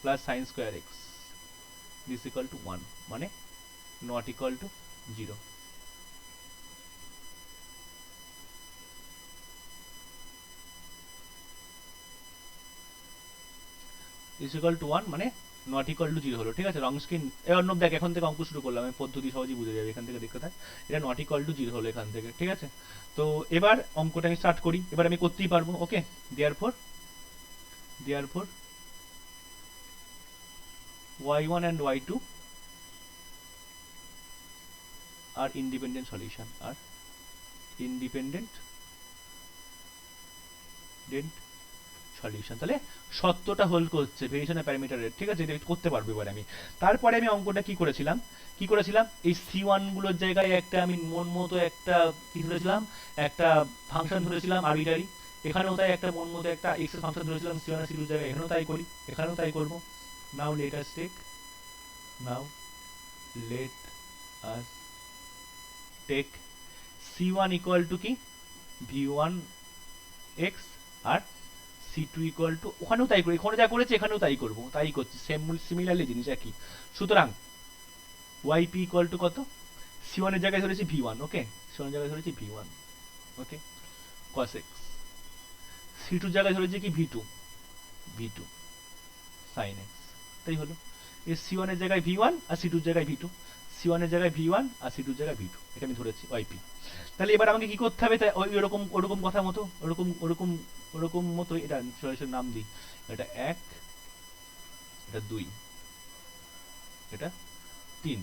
plus sine square x this equal to 1, মানে not equal to 0। Is equal two 1 মানে নট ইকুয়াল টু 0 হলো, ঠিক আছে। রং স্ক্রিন এবার অন্য দেখ, এখন থেকে অঙ্ক শুরু করলাম, আমি পদ্ধতি সহজেই বুঝে যাবে, এখান থেকে দেখতে থাক। এটা নট ইকুয়াল টু 0 হলো এখান থেকে, ঠিক আছে। তো এবার অঙ্কটা আমি স্টার্ট করি, এবার আমি করতেই পারবো, okay. Therefore y1 and y2 are independent solution, solution. তাহলে সত্যটা হোল্ড করছে ভেরিয়েশন অফ প্যারামিটারের, ঠিক আছে, এটা করতে পারবো এবার আমি। তারপরে আমি অঙ্কটা কি করেছিলাম, এই C1 গুলোর জায়গায় একটা আমি মন মতো একটা কি ধরেছিলাম, একটা ফাংশন ধরেছিলাম আরবিটারি। এখানেও তাই একটা মন মতো একটা এক্স এর ফাংশন ধরেছিলাম C1 আর C2 এর জায়গায়, এখানেও তাই করি, এখানেও তাই করব। Now let us take C1 equal to কি V1x R C2 equal to, ওখানেও তাই করি, ওখানে যা করেছি এখানেও তাই করব, তাই করছি, সেম সিমিলারলি জিনিস একই। সুতরাং yp ইকুয়াল টু কত, C1 এর জায়গায় ধরেছি V1, ওকে, C1 এর জায়গায় ধরেছি V1, ওকে, cos x। C2 এর জায়গায় ধরেছি কি V2 sin x, তাই হলো। এই C1 এর জায়গায় V1 আর C2 এর জায়গায় V2, C1 এর জায়গায় V1 আর C2 এর জায়গায় V2, এটা আমি ধরেছি yp। তাহলে এবার আমাকে কি করতে হবে, ওরকম কথা মতো, ওরকম মতো এটা সরাসরি নাম দিই, এটা 1, এটা 2, এটা 3।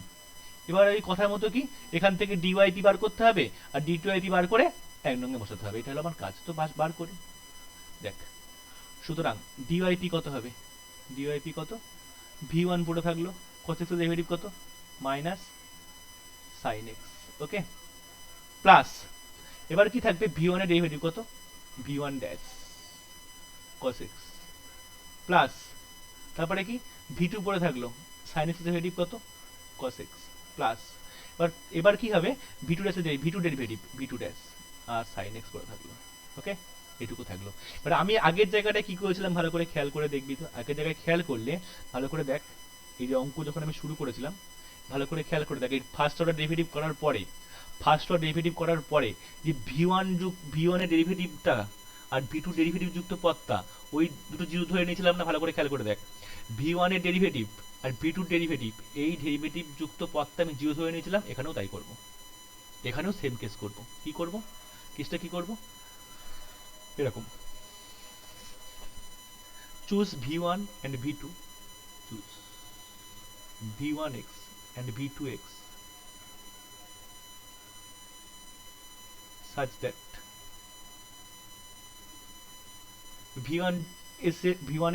এবার এই কথার মতো কি এখান থেকে dyp বার করতে হবে আর d2ip বার করে এক নঙ্গে বসাতে হবে, এটা হলো আমার কাজ। তো বার করি, দেখ। সুতরাং dyp কত হবে, dyp কত, v1 পড়ে থাকলো, cos x এর ডেরিভেটিভ কত, মাইনাস sin x, ওকে, প্লাস এবার কি থাকবে, v1 এর ডেরিভেটিভ কত, v1 dash cos x, plus তারপরে কি v2 পড়ে থাকলো, sin x এর ডেরিভেটিভ কত, cos x, প্লাস এবার কি হবে, v2 ড্যাশের ডেরিভেটিভ v2 ড্যাশ আর sin x পড়ে থাকলো, ওকে, এটুকু থাকলো। এবার আমি আগের জায়গাটায় কি করেছিলাম ভালো করে খেয়াল করে দেখবি, তো আগের জায়গায় খেয়াল করলে ভালো করে দেখ, এই যে অঙ্ক যখন আমি শুরু করেছিলাম ভালো করে খেয়াল করে দেখ, এই ফার্স্ট অর্ডার ডেরিভেটিভ করার পরে যে v1 এর ডেরিভেটিভটা আর v2 ডেরিভেটিভ যুক্ত পদটা, ওই দুটো জিরো ধরে নিয়েছিলাম না, ভালো করে খেয়াল করে দেখ। v1 এর ডেরিভেটিভ আর v2 ডেরিভেটিভ, এই ডেরিভেটিভ যুক্ত পদটা আমি জিরো ধরে নিয়েছিলাম, এখানেও তাই করব, এখানেও সেম কেস করব। কি করব, কেসটা কি করব, এরকম choose v1 and v2, choose v1x and v2x such that v1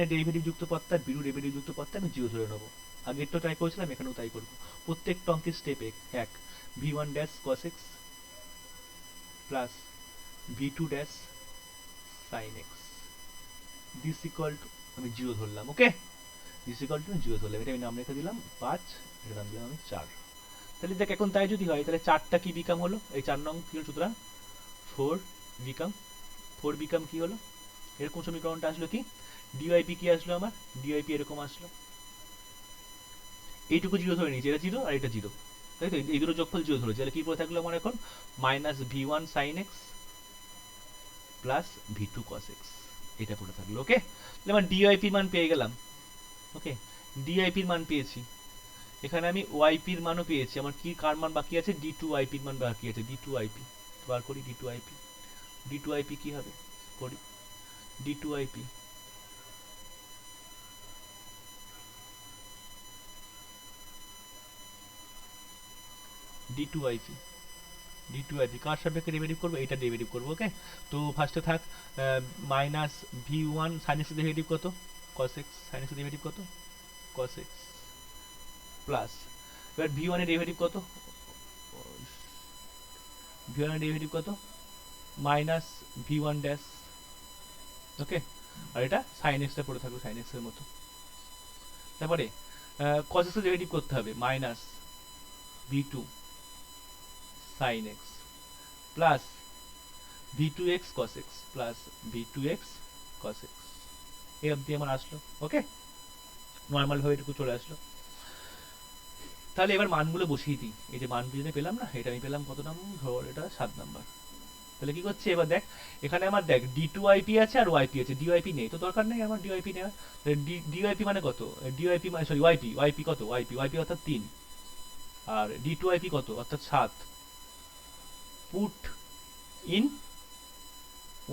এর ডেরিভেটিভ যুক্ত পদটা v2 ডেরিভেটিভ যুক্ত পদটা আমি জিরো ধরে নেব। আগের তো ট্রাই করেছিলাম, এখানেও তাই করব। প্রত্যেকটা অঙ্কের স্টেপ এক, v1 dash cos x plus v2 dash sin x this equal to, আমি জিরো ধরলাম, ওকে, দিস ইকুয়াল টু জিরো ধরলাম, এটা আমি নাম রেখে দিলাম 5, এটা নাম দিলাম আমি 4। তাহলে দেখ এখন তাই যদি হয়, তাহলে 4টা কি বিকাম হলো, এই 4 নং কি হলো, সুতরাং 4 বিকাম কি হলো, এরকম সমীকরণটা আসলো কি, dyp কি আসলো আমার, dyp এরকম আসলো, এইটুকু জিরো ধরে নিয়েছি, এটা জিরো আর এটা জিরো, তাই তো, এই দুটো যোগফল জিরো ধরেছি, তাহলে কি পড়ে থাকলো আমার এখন, minus v1 sin x plus v2 cos x, এটা পড়ে থাকলো, ওকে। তাহলে আমার dyp এর মান পেয়ে গেলাম, ওকে, dyp এর মান পেয়েছি, এখানে আমি yp এর মানও পেয়েছি, আমার কি কার মান বাকি আছে, d2yp এর মান বাকি আছে, d2yp বার করি, d2yp কি হবে, করি d2yp কার সাপেক্ষে ডেরিভেটিভ করবো, এটা ডেরিভেটিভ করবো, ওকে। তো ফার্স্টে থাক মাইনাস v1 sin x এর ডেরিভেটিভ কত, cos x, sin x এর ডেরিভেটিভ কত, cos x প্লাস এবার ভি ওয়ানের ডেরিভেটিভ কত, ভি ওয়ানের ডেরিভেটিভ কত, মাইনাস ভি ওয়ান ড্যাশ, ওকে, আর এটা সাইন এক্সটা পড়ে থাকবে সাইন এক্স এর মতো। তারপরে কস এক্স এর ডেরিভেটিভ করতে হবে, minus v two sine x plus V two x cos x plus V two x cos x. এই অবধি আমার আসলো, ওকে, নর্মাল ভাবে এটুকু চলে আসলো। তাহলে এবার মানগুলো বসিয়ে দিই। এই যে মানগুলো যেটা পেলাম না, এটা আমি পেলাম কত নাম্বার, ধর এটা 7 নাম্বার। তাহলে কি করছি এবার দেখ, এখানে আমার দেখ d2yp আছে আর yp আছে, dyp নেই তো দরকার নেই আমার dyp নেওয়ার। dyp মানে কত, dyp মানে সরি yp কত, yp অর্থাৎ 3 আর d2yp কত অর্থাৎ 7, পুট ইন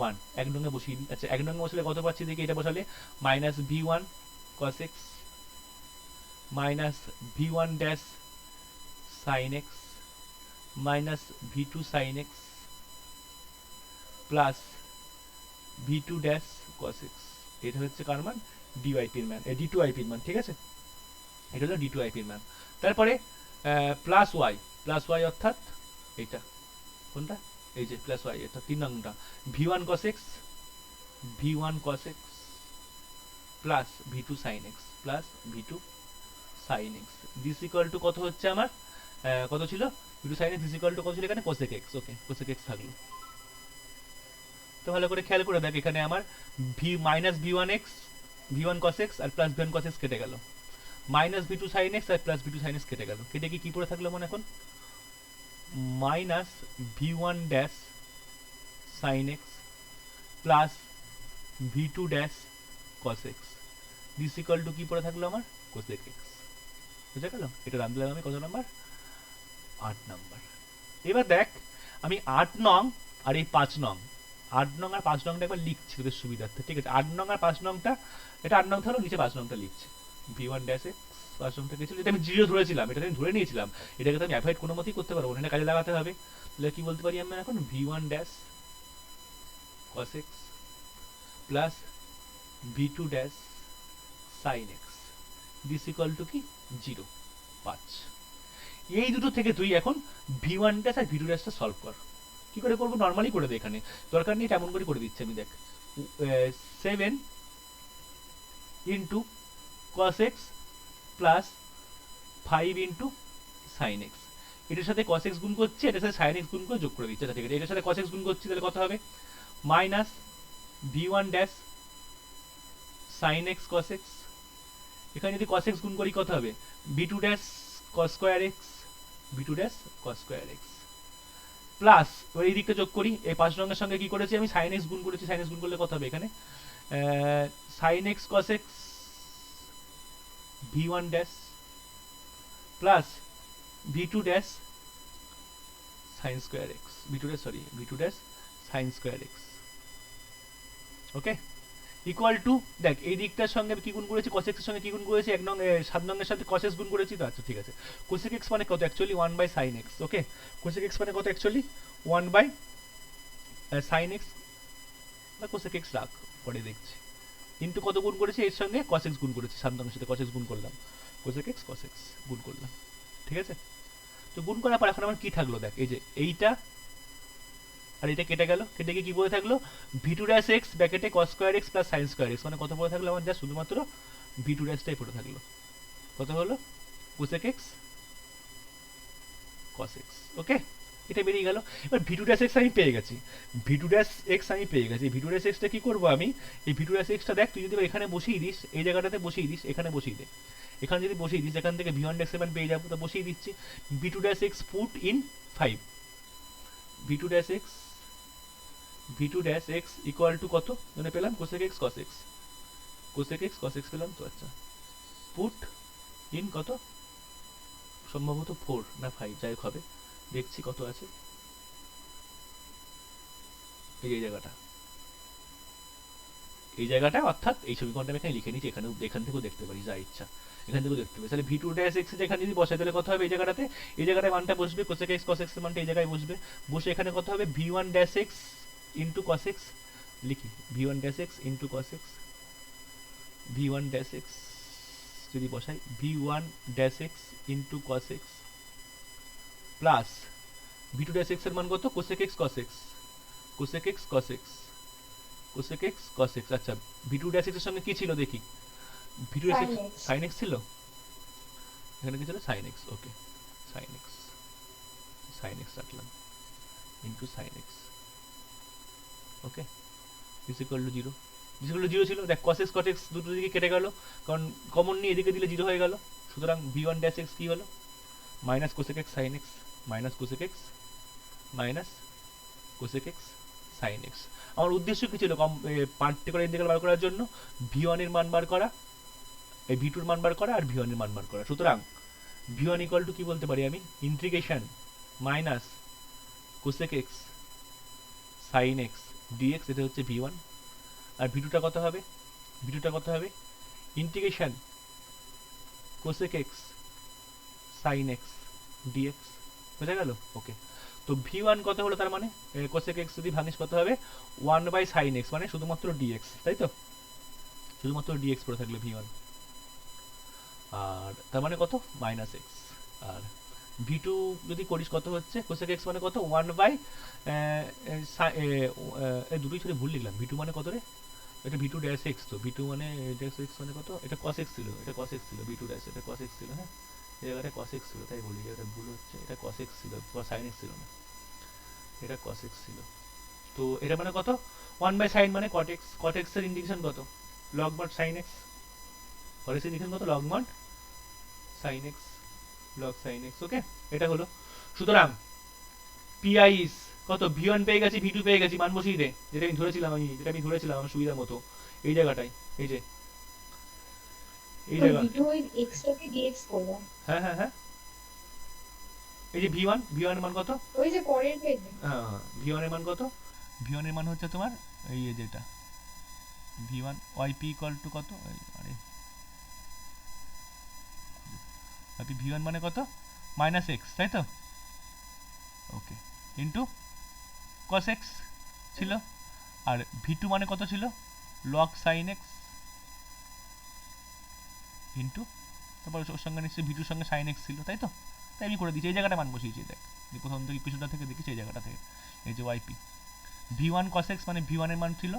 1 এক নঙ্গে বসিয়ে দিই। আচ্ছা এক নঙ্গে বসালে কত পাচ্ছি দেখি, এটা বসালে minus v1 cos x minus v1 dash sin x minus v2 sin x plus v2 dash cos x। এটা হচ্ছে কার মান, dyp এর মান, d2yp এর মান, ঠিক আছে, এটা হলো d2yp এর মান। তারপরে প্লাস y অর্থাৎ এইটা কোনটা, এই যে প্লাস y, এটা 3 নংটা, v1 cos x v1 cos x plus v2 sin x plus v2 sin x this equal to কত হচ্ছে আমার, কত ছিল v2 sin x this equal to কত ছিল এখানে cosec x, okay cosec x থাকলো। তো ভালো করে খেয়াল করে দেখ, এখানে আমার minus v1x v1 cos x আর প্লাস v1 cos x কেটে গেল, মাইনাস v2 sin x আর প্লাস v2 sin x কেটে গেল, কেটে কি পড়ে থাকলো মনে এখন, minus v1 dash sin x plus v2 dash cos x this equal to কি পড়ে থাকলো আমার, cosec x। বুঝা গেল, এটা রান দিলাম আমি কত নাম্বার, 8 নাম্বার। এবার দেখ আমি 8 নং আর এই 5 নং, 8 নং আর 5 নংটা একবার লিখছি তোদের সুবিধার্থে, ঠিক আছে, 8 নং আর 5 নংটা, এটা 8 নং থাকলো, নিচে 5 নংটা লিখছি, v1 ড্যাশ x 5 নংটা কি ছিল, এটা আমি 0 ধরেছিলাম, এটা আমি ধরে নিয়েছিলাম, এটাকে তো আমি অ্যাভয়েড কোনো মতেই করতে পারবো না, এটা কাজে লাগাতে হবে। তাহলে কি বলতে পারি আমরা এখন, v1 dash cos x plus v2 dash sin x this equal to কি 0 5। এই দুটো থেকে তুই এখন v1 ড্যাশ আর v2 ড্যাশটা সলভ কর। কি করে করবো, নরমালি করে দে, এখানে দরকার নেই এমন করে দিচ্ছি আমি, দেখ 7 into cos x plus 5 into sin x, এটার সাথে cos x গুণ করছি, এটার সাথে sin x গুণ করে যোগ করে দিচ্ছি, আচ্ছা ঠিক আছে, এটার সাথে cos x গুণ করছি, তাহলে কত হবে, minus v1 dash sin x cos x, এখানে যদি cos x গুণ করি কত হবে, v2 dash cos square x v2 dash cos square x plus ওই দিকটা যোগ করি, এই 5 রঙের সঙ্গে কি করেছি আমি, sin x গুণ করেছি, sin x গুণ করলে কত হবে এখানে, sin x cos x v1 dash plus v2 dash sin square x v2 dash sorry v2 dash sin square x, okay, equal to দেখ এই দিকটার সঙ্গে কি গুণ করেছি, cos x এর সঙ্গে কি গুণ করেছি, 7 নং এর সাথে cos x গুণ করেছি, তো আচ্ছা ঠিক আছে, cosec x মানে কত actually 1 by sin x, okay, cosec x মানে কত অ্যাকচুয়ালি 1 বাই sin x বা cosec x রাখ, পরে দেখছি, ইনটু কত গুণ করেছি এর সঙ্গে cos x গুণ করেছি, 7 নং এর সাথে cos x গুণ করলাম, cosec x cos x গুণ করলাম, ঠিক আছে। তো গুণ করার পর এখন আমার কি থাকলো, দেখ এই যে এইটা আর এটা কেটে গেল, কেটে গিয়ে কি পড়ে থাকলো, v2 ড্যাশ x ব্র্যাকেটে cos square x plus sin square x, মানে কত পড়ে থাকলো আমার, যা শুধুমাত্র v2 ড্যাশটাই পড়ে থাকলো, কত হলো cosec x cos x, ওকে, এটা বেরিয়ে গেল। এবার v2 ড্যাশ x আমি পেয়ে গেছি, v2 ড্যাশ x আমি পেয়ে গেছি, v2 ড্যাশ x টা কি করব আমি, এই v2 ড্যাশ x টা দেখ তুই যদি এখানে বসিয়ে দিস, এই জায়গাটাতে বসিয়ে দিস, এখানে বসিয়ে দে, এখানে যদি বসিয়ে দিস, এখান থেকে v1 ড্যাশ x পেয়ে যাবো, তো বসিয়ে দিচ্ছি, v2 dash x put in 5, v2 dash x v2 dash x equal to কত মানে পেলাম, cosec x cos x, cosec x cos x পেলাম, তো আচ্ছা পুট ইন কত, সম্ভবত 4 না 5 যাই হোক হবে, দেখছি কত আছে, এই জায়গাটা অর্থাৎ এই সমীকরণটা আমি এখানে লিখে নিচ্ছি, এখান থেকেও দেখতে পারি যা ইচ্ছা, এখান থেকেও দেখতে পারি, তাহলে v2 ড্যাশ x যেখানে যদি বসাই তাহলে কত হবে, এই জায়গাটায় মানটা বসবে, cosec x cos x এর মানটা এই জায়গায় বসবে, বসে এখানে কত হবে, v1 dash x into cos x, লিখি v1 dash x into cos x v1 dash x যদি বসাই v1 dash X into cos x plus v2 dash x এর মান কত cosec x cos x cosec x cos x cosec x cos x. আচ্ছা v2 dash x এর সঙ্গে কি ছিল দেখি, v2 dash X Sin x। Sine X ছিল, এখানে কি ছিল sine x, okay sine X, sine X রাখলাম into sine x, okay is equal to zero, is equal to zero ছিল। দেখ কস এক্স কট এক্স দুটো দিকে কেটে গেল, কারণ কমন নিয়ে এদিকে দিলে জিরো হয়ে গেল। সুতরাং v1 ড্যাশ এক্স কি হলো minus cosec X sine X minus cosec X minus cosec X sine X. আমার উদ্দেশ্য কি ছিল, পার্টিকুলার ইন্টিগ্রাল বার করার জন্য v1 এর মান বার করা, এই v2 এর মান বার করা আর v1 এর মান বার করা। সুতরাং v1 ইকুয়াল টু কি বলতে পারি আমি, integration minus cosec X sine X DX, এটা হচ্ছে v1। আর v2টা কত হবে, v2টা কত হবে integration cosec X sine X DX, বোঝা গেল? ওকে, তো v1 কত হলো, তার মানে কোসেক এক্স যদি ভাঙিস কত হবে 1/sin x, মানে শুধুমাত্র dx, তাই তো, শুধুমাত্র dx পড়ে থাকলে v1, আর তার মানে কত মাইনাস এক্স। আর v2 যদি করিস কত হচ্ছে কোসেক এক্স মানে কত 1/, দুটোই ছেড়ে ভুল লিখলাম, v2 মানে কত রে, এটা v2 ড্যাশ এক্স, তো v2 মানে ড্যাশ এক্স মানে কত, এটা cos x ছিল, এটা cos x ছিল, v2 ড্যাশ এটা cos x ছিল, হ্যাঁ এই জায়গাটা cos x ছিল, তাই বলি এটা ভুল হচ্ছে, এটা cos x ছিল, sin x ছিল না, এটা cos x ছিল। তো এটা মানে কত 1/sin মানে cot x, cot x এর ইন্ডিকেশন কত log mod sin x, cot x এর ইন্ডিকেশন কত log mod sin x, log sin x, ওকে এটা হলো। সুতরাং pi is কত v1 পেয়ে গেছি, v2 পেয়ে গেছি, মান বসিয়ে দে, যেটা আমি ধরেছিলাম আমার সুবিধা মতো এই জায়গাটায়, এই যে এই তো জায়গা, v2 ওই x টাকে dx করলাম। হ্যাঁ হ্যাঁ হ্যাঁ, এই যে v1 এর মান কত, ওই যে পরের পেজে। হ্যাঁ v1 এর মান কত, v1 এর মান হচ্ছে তোমার এই যেটা v1 yp ইকুয়াল টু কত, আরে yp v1 মানে কত মাইনাস এক্স, তাই তো, ওকে ইন্টু cos x ছিল, আর v2 মানে কত ছিল log sin x ইন্টু তারপর ওর সঙ্গে নিশ্চয়ই v2 সঙ্গে sin x ছিল, তাই তো, তাই আমি করে দিয়েছি, এই জায়গাটা মান বসিয়েছি, দেখ প্রথম থেকে কিছুটা থেকে দেখেছি এই জায়গাটা থেকে, এই যে yp v1 cos x মানে v1 এর মান ছিল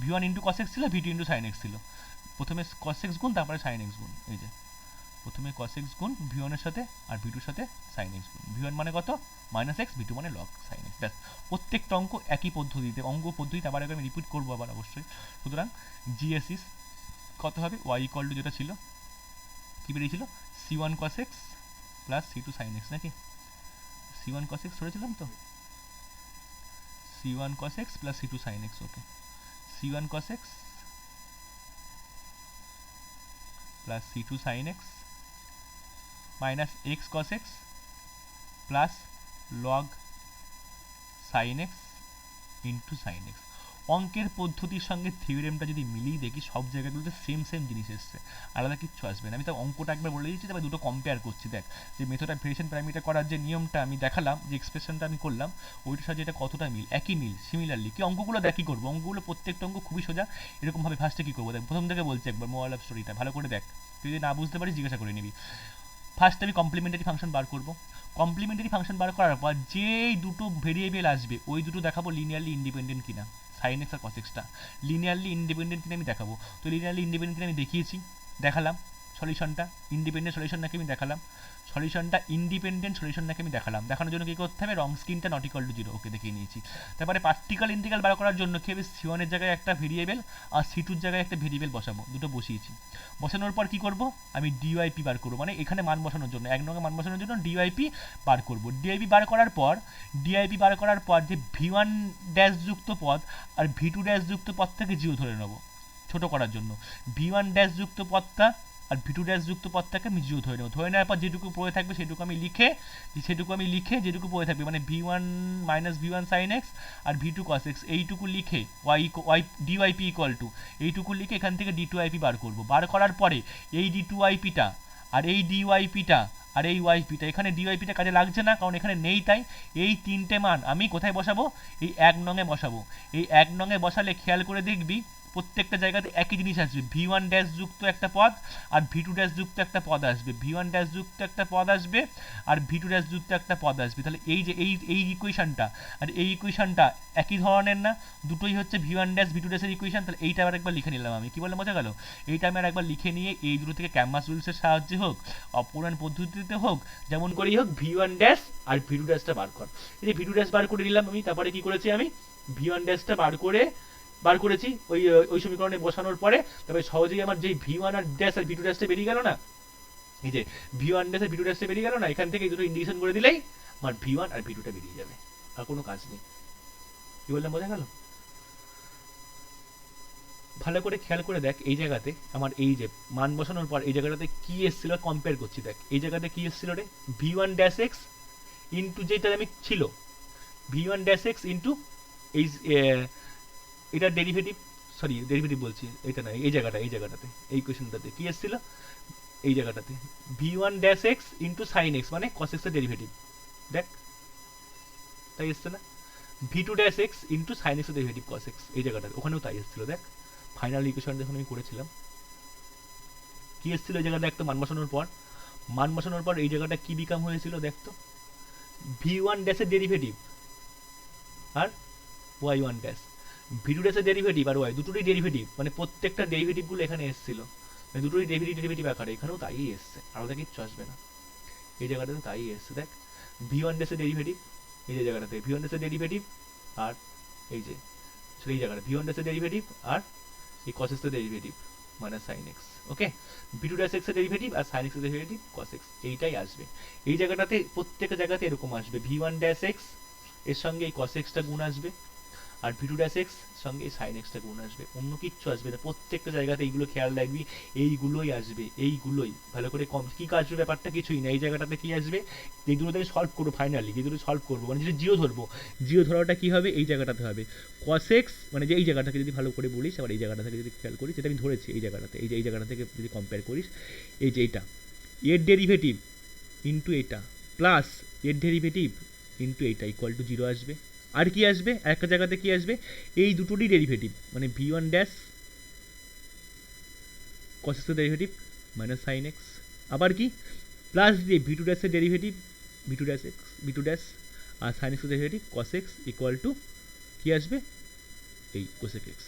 v1 ইন্টু cos x ছিল, v2 ইন্টু sin x ছিল, প্রথমে cos x গুণ তারপরে sin x গুণ, এই যে প্রথমে cos x গুণ v1 এর সাথে আর v2 এর সাথে sin x গুণ, v1 মানে কত মাইনাস x, v2 মানে log sin x, ব্যাস প্রত্যেকটা অঙ্ক একই পদ্ধতিতে, অঙ্ক পদ্ধতিতে আবার আমি রিপিট করবো আবার অবশ্যই। সুতরাং gs is কত হবে y ইকুয়াল টু যেটা ছিল কি বেরিয়েছিল c1 cos x plus c2 sin x, নাকি c1 cos x ধরেছিলাম তো, c1 cos x plus c2 sin x, ওকে c1 cos x plus c2 sin x minus x cos x plus log sin x into sin x। অঙ্কের পদ্ধতির সঙ্গে থিওরেমটা যদি মিলিয়ে দেখি সব জায়গাগুলোতে সেম জিনিস এসছে, আলাদা কিচ্ছু আসবে না। আমি তো অঙ্কটা একবার বলে দিচ্ছি, তারপর দুটো কম্পেয়ার করছি, দেখ যে মেথড অফ ভেরিয়েশন প্যারামিটার করার যে নিয়মটা আমি দেখালাম, যে এক্সপ্রেশনটা আমি করলাম, ওইটার সাথে এটা কতটা মিল, একই মিল, সিমিলারলি কি অঙ্কগুলো দেখ, কী করবো অঙ্কগুলো প্রত্যেকটা অঙ্ক খুবই সোজা, এরকমভাবে ফার্স্টে কী করবো দেখ, প্রথম থেকে বলছি একবার মোরাল অফ স্টোরিটা ভালো করে দেখ, তুই যদি না বুঝতে পারিস জিজ্ঞাসা করে নিবি। ফার্স্ট আমি কমপ্লিমেন্টারি ফাংশন বার করব, কমপ্লিমেন্টারি ফাংশন বার করার পর যেই দুটো ভেরিয়েবল আসবে ওই দুটো দেখাবো লিনিয়ারলি ইন্ডিপেন্ডেন্ট কিনা, সাইন এক্স আর কস এক্সটা লিনিয়ারলি ইন্ডিপেন্ডেন্ট কিনা আমি দেখাবো। তো লিনিয়ারলি ইন্ডিপেন্ডেন্ট কিনা আমি দেখিয়েছি, দেখালাম সলিউশনটা ইন্ডিপেন্ডেন্ট সলিউশন নাকি আমি দেখালাম, সলিউশনটা ইন্ডিপেন্ডেন্ট সলিউশন নাকি আমি দেখালাম, দেখানোর জন্য কী করতে হবে রং স্ক্রিনটা নট ইকুয়াল টু জিরো, ওকে দেখিয়ে নিয়েছি। তারপরে পার্টিকুলার ইন্টিগ্রাল বার করার জন্য কী হবে c1 এর জায়গায় একটা ভেরিয়েবল আর c2 এর জায়গায় একটা ভেরিয়েবল বসাবো, দুটো বসিয়েছি, বসানোর পর কী করবো আমি ডিওয়াইপি বার করবো, মানে এখানে মান বসানোর জন্য এক নঙ্গে মান বসানোর জন্য ডিওয়াইপি বার করবো। ডিওয়াইপি বার করার পর যে v1 ড্যাশ যুক্ত পদ আর v2 ড্যাশ যুক্ত পদ থেকে জিরো ধরে নেবো ছোট করার জন্য, v1 ড্যাশ যুক্ত পদটা আর v2 ড্যাশ যুক্ত পদটাকে আমি জিরো ধরে নেবো, ধরে নেওয়ার পর যেটুকু পড়ে থাকবে সেটুকু আমি লিখে যেটুকু পড়ে থাকবে মানে v1 minus v1 sin x আর v2 cos x এইটুকু লিখে y dyp ইকুয়াল টু এইটুকু লিখে এখান থেকে d2ip বার করব, বার করার পরে এই d2ipটা আর এই dypটা আর এই ypটা, এখানে dypটা কাজে লাগছে না কারণ এখানে নেই, তাই এই তিনটে মান আমি কোথায় বসাবো এই এক নঙে বসাবো, এই এক নঙে বসালে খেয়াল করে দেখবি প্রত্যেকটা জায়গাতে একই জিনিস আসবে, ভি ওয়ান ড্যাশ যুক্ত একটা পদ আর ভি টু ড্যাশ যুক্ত একটা পদ আসবে, ভি ওয়ান ড্যাশ যুক্ত একটা পদ আসবে আর ভি টু ড্যাশ যুক্ত একটা পদ আসবে। তাহলে এই যে এই ইকুয়েশনটা আর এই ইকুয়েশনটা একই ধরনের না, দুটোই হচ্ছে V one dash V two ড্যাশের ইকুয়েশন। তাহলে এইটা আবার একবার লিখে নিলাম আমি, কি বললাম বোঝা গেল? এইটা আমি আর একবার লিখে নিয়ে এই দুটো থেকে ক্যাম্পাস রুলসের সাহায্যে হোক, অপূরণ পদ্ধতিতে হোক, যেমন করেই হোক ভি ওয়ান ড্যাশ আর ভি টু ড্যাশটা বার কর। এই যে ভি টু ড্যাশ বার করে নিলাম আমি, তারপরে কি করেছি আমি ভি ওয়ান ড্যাশটা বার করেছি ওই সমীকরণে বসানোর পরে, তবে সহজেই আমার যেই ভি ওয়ান আর ড্যাশ আর ভি টু ড্যাশটা বেরিয়ে গেল না, এই যে ভি ওয়ান ড্যাশ আর ভি টু ড্যাশটা বেরিয়ে গেল না, এখান থেকে এই দুটো ইন্ডিকেশন করে দিলেই আমার ভি ওয়ান আর ভি টুটা বেরিয়ে যাবে, আর কোনো কাজ নেই। কি বললাম বোঝা গেল? ভালো করে খেয়াল করে দেখ, এই জায়গাতে আমার এই যে মান বসানোর পর এই জায়গাটাতে কি এসেছিল কম্পেয়ার করছি, দেখ এই জায়গাতে কি এসেছিল রে, V one dash X into যেটা আমি ছিল V one dash X into এই এটার ডেরিভেটিভ, সরি ডেরিভেটিভ বলছি, এটা না, এই জায়গাটাতে এই কোয়েশ্চেনটাতে কি এসেছিল, এই জায়গাটাতে V one dash X into sine X মানে কস এক্সের ডেরিভেটিভ, দেখ তাই এসছে না, V two dash X into sine এক্সের ডেরিভেটিভ কস এক্স, এই জায়গাটাতে ওখানেও তাই এসেছিল। দেখ ফাইনাল ইকুয়েশন যখন আমি করেছিলাম কি এসেছিল এই জায়গাটা, একটা মান বসানোর পর এই জায়গাটা কি বিকাম হয়েছিল দেখ তো, ভি ওয়ান ড্যাশের ডেরিভেটিভ আর y one dash, V two ড্যাশের ডেরিভেটিভ আর ওয়াই দুটোরই ডেরিভেটিভ, মানে প্রত্যেকটা ডেরিভেটিভগুলো এখানে এসেছিল, মানে দুটোরই ডেরিভেটিভ আকারে, এখানেও তাই এসছে, আলাদা কিচ্ছু আসবে না, এই জায়গাটাতে তাই এসছে। দেখ ভি ওয়ান ড্যাশের ডেরিভেটিভ এই যে জায়গাটাতে ভি ওয়ান ড্যাশের ডেরিভেটিভ আর এই যে এই জায়গাটা ভি ওয়ান ড্যাশের ডেরিভেটিভ আর এই cos x এর ডেরিভেটিভ মানে sin x, ওকে, ভি টু ড্যাশ x এর ডেরিভেটিভ আর sin x এর ডেরিভেটিভ cos x, এইটাই আসবে। এই জায়গাটাতে প্রত্যেকটা জায়গাতে এরকম আসবে, ভি ওয়ান ড্যাশ x এর সঙ্গে এই cos x টা গুণ আসবে আর ভি টু ড্যাশ x সঙ্গে এই sin x টা গুণ আসবে, অন্য কিচ্ছু আসবে না। প্রত্যেকটা জায়গাতে এইগুলো খেয়াল রাখবি, এইগুলোই আসবে, এইগুলোই ভালো করে কম কি আসবে ব্যাপারটা কিছুই না। এই জায়গাটাতে কি আসবে, এই দুটোতে আমি সলভ করবো, ফাইনালি এই দুটো সলভ করবো, মানে যেটা জিরো ধরবো, জিরো ধরাটা কি হবে এই জায়গাটাতে হবে cos x, মানে যে এই জায়গাটাকে যদি ভালো করে বলিস, আবার এই জায়গাটা থেকে যদি খেয়াল করিস, যেটা আমি ধরেছি এই জায়গাটাতে, এই জায়গাটা থেকে যদি কম্পেয়ার করিস, এই যে এইটা এর ডেরিভেটিভ ইন্টু এটা প্লাস এর ডেরিভেটিভ ইন্টু এইটা ইকুয়াল টু জিরো আসবে। আর কি আসবে, একটা জায়গাতে কি আসবে, এই দুটোরই ডেরিভেটিভ মানে V one dash cos x এর ডেরিভেটিভ মাইনাস সাইন এক্স, আবার কি প্লাস দিয়ে ভি টু ড্যাশের derivative v two dash x v two dash আর সাইন এক্সের derivative cos x equal to কি আসবে, এই cosec x।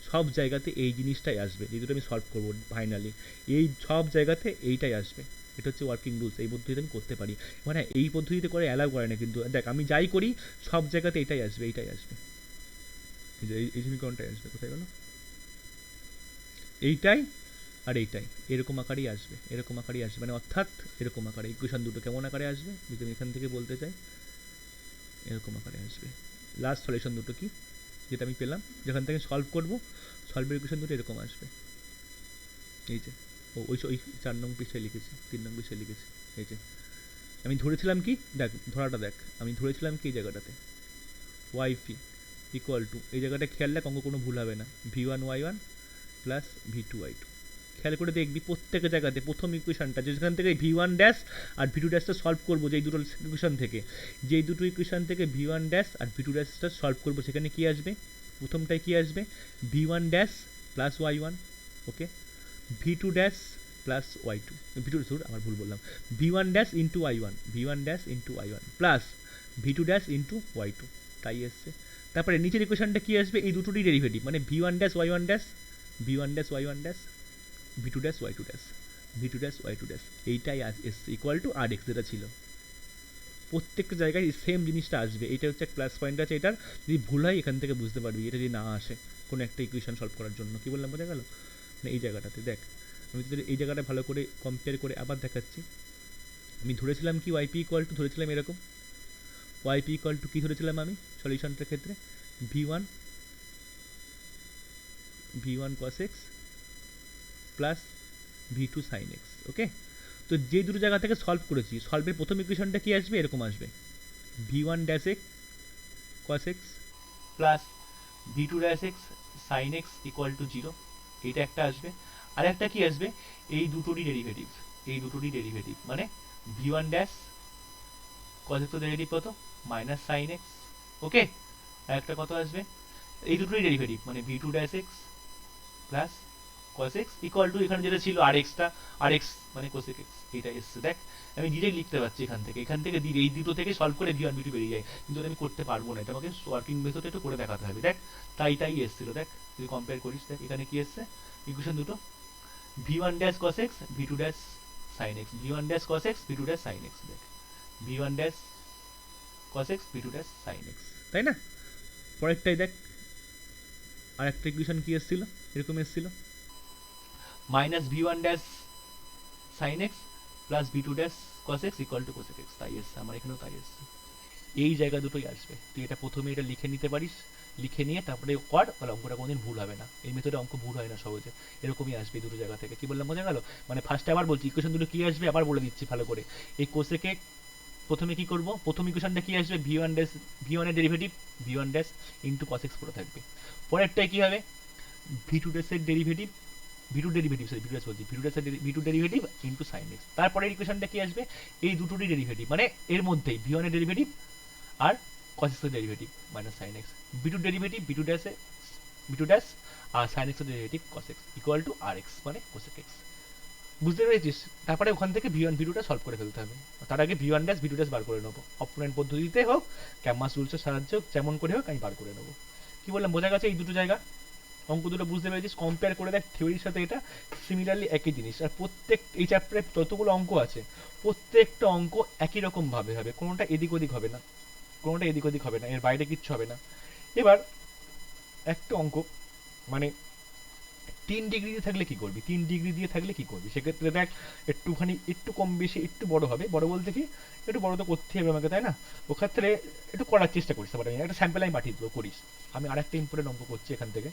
সব জায়গাতে এই জিনিসটাই আসবে, এই দুটো আমি সলভ করবো ফাইনালি, এই সব জায়গাতে এইটাই আসবে, এটা হচ্ছে ওয়ার্কিং রুলস, এই পদ্ধতিতে আমি করতে পারি, মানে এই পদ্ধতিতে করে অ্যালাউ করে না, কিন্তু দেখ আমি যাই করি সব জায়গাতে এইটাই আসবে, এইটাই আসবে, এই সমীকরণটাই আসবে, কোথায় গেল, এইটাই আর এইটাই এরকম আকারেই আসবে, এরকম আকারেই আসবে, মানে অর্থাৎ এরকম আকারে ইকুয়েশন দুটো কেমন আকারে আসবে যদি আমি এখান থেকে বলতে চাই, এরকম আকারে আসবে। লাস্ট সলিউশন দুটো কি যেটা আমি পেলাম, যেখান থেকে সলভ করবো, সলভের ইকুয়েশন দুটো এরকম আসবে, এই যে ওই 4 নং পৃষ্ঠায় লিখেছি, 3 নং পৃষ্ঠায় লিখেছি, এই যে আমি ধরেছিলাম কি, দেখ ধরাটা দেখ, আমি ধরেছিলাম কি এই জায়গাটাতে ওয়াই পি ইকুয়াল টু, এই জায়গাটা খেয়াল রাখ, অঙ্ক কোনো ভুল হবে না, v one Y one plus V two Y two, খেয়াল করে দেখবি প্রত্যেক জায়গাতে প্রথম ইকুয়েশনটা যেখান থেকে ভি ওয়ান ড্যাশ আর ভি টু ড্যাশটা সলভ করবো, যেই দুটো ইকুয়েশন থেকে, যেই দুটো ইকুয়েশন থেকে ভি ওয়ান ড্যাশ আর ভি টু ড্যাশটা সলভ করবো, সেখানে কি আসবে, প্রথমটায় কি আসবে, V one dash plus y one, okay, v two dash plus y two, v two ধর আমার ভুল বললাম, V one dash into Y one, V one dash into Y one plus V two dash into Y two, তাই এসছে। তারপরে নিচের ইকুয়েশনটা কি আসবে, এই দুটোরই ডেরিভেটিভ মানে V one dash Y one dash, V one dash Y one dash, V two dash Y two dash, V two dash Y two dash, এইটাই এসছে ইকুয়াল টু আর এক্স যেটা ছিল, প্রত্যেকটা জায়গায় সেম জিনিসটা আসবে। এটা হচ্ছে প্লাস পয়েন্ট আছে এটার, যদি ভুল হয় এখান থেকে বুঝতে পারবি, এটা যদি না আসে কোনো একটা ইকুয়েশন সলভ করার জন্য, কি বললাম বোঝা গেল না? এই জায়গাটাতে দেখ, আমি তোদের এই জায়গাটা ভালো করে কম্পেয়ার করে আবার দেখাচ্ছি, আমি ধরেছিলাম কি ওয়াইপি ইকুয়াল টু, ধরেছিলাম এরকম ওয়াইপি ইকুয়াল টু, কী ধরেছিলাম আমি সলিউশনটার ক্ষেত্রে, v one cos x plus V two sine x, okay. তো যে দুটো জায়গা থেকে সলভ করেছি, সলভের প্রথম ইকুয়েশনটা কি আসবে, এরকম আসবে, V one dash X cos x plus V two dash X sine X equal to zero, এইটা একটা আসবে। আর একটা কি আসবে, এই দুটোরই ডেরিভেটিভ, এই দুটোরই ডেরিভেটিভ মানে V one dash cos X derivative কত, মাইনাস সাইন এক্স, ওকে। আর একটা কত আসবে, এই দুটোরই ডেরিভেটিভ মানে V two dash X plus cos x equal to এখানে যেটা ছিল আর এক্সটা, আর এক্স মানে cosec x, এটা এসছে। দেখ আমি ডিরেক্ট লিখতে পারছি এখান থেকে এই দুটো থেকে সলভ করে v1 v2 বেরিয়ে যায়, কিন্তু আমি করতে পারবো না, এটা আমাকে ওয়ার্কিং মেথডে একটু করে দেখাতে হবে। দেখ তাই এসছিল, দেখ তুই কম্পেয়ার করিস, দেখ এখানে কি এসছে ইকুয়েশন দুটো, v1 dash cos x v2 dash sin x, v1 dash cos x v2 dash sin x, দেখ v1 dash cos x v2 dash sin x, তাই না? পরেরটাই দেখ, আর একটা ইকুয়েশন কি এসেছিল, এরকম এসেছিল minus v1 dash sin x plus v2 dash cos x equal two cosec x, তাই এসছে আমার এখানেও, তাই এসছে। এই জায়গা দুটোই আসবে, তুই এটা প্রথমে এটা লিখে নিতে পারিস, লিখে নিয়ে তারপরে কর, তাহলে অঙ্কটা কোনোদিন ভুল হবে না। এই মেথডে অঙ্ক ভুল হয় না সহজে, এরকমই আসবে এই দুটো জায়গা থেকে। কি বললাম বোঝা গেল? মানে ফার্স্টে আবার বলছি ইকুয়েশন দুটো কি আসবে আবার বলে দিচ্ছি ভালো করে। এই কোসেকে প্রথমে কি করব, প্রথম ইকুয়েশনটা কি আসবে, v1 এর derivative v1 dash into cos x পুরো থাকবে। পরেরটাই কি হবে, v2 ড্যাশের derivative, v2 derivative into sin x। তারপরের ইকুয়েশনটা কি আসবে, এই দুটোরই ডেরিভেটিভ, মানে এর মধ্যেই v1 এর ডেরিভেটিভ আর cos x এর derivative minus sin x, v2 derivative v2 dash আর sin x এর derivative cos x equal to rx মানে cosec x। বুঝতে পেরেছিস? তারপরে ওখান থেকে v1 v2 টা সলভ করে ফেলতে হবে। তার আগে v1 ড্যাশ v2 ড্যাশ বার করে নেবো, অপোনেন্ট পদ্ধতিতে হোক ক্যামাস রুলসের সাহায্যে হোক, যেমন করে হোক আমি বার করে নেবো। কি বললাম বোঝা গেছে? এই দুটো জায়গা অঙ্ক দুটো বুঝতে পেরেছিস? কম্পেয়ার করে দেখ থিওরির সাথে, এটা সিমিলারলি একই জিনিস। আর প্রত্যেক এই চ্যাপ্টারে যতগুলো অঙ্ক আছে প্রত্যেকটা অঙ্ক একই রকম ভাবে হবে, কোনোটা এদিক ওদিক হবে না, কোনোটা এদিক ওদিক হবে না, এর বাইরে কিচ্ছু হবে না। এবার একটা অঙ্ক মানে 3 ডিগ্রি দিয়ে থাকলে কি করবি, 3 ডিগ্রি দিয়ে থাকলে কি করবি, সেক্ষেত্রে দেখ একটুখানি একটু কম বেশি একটু বড় হবে, বড় বলতে কি একটু বড় তো করতে হবে আমাকে, তাই না? ওক্ষেত্রে একটু করার চেষ্টা করিস, তারপরে একটা স্যাম্পল আমি পাঠিয়ে দেবো, করিস। আমি আরেকটা ইম্পর্টেন্ট অঙ্ক করছি এখান থেকে,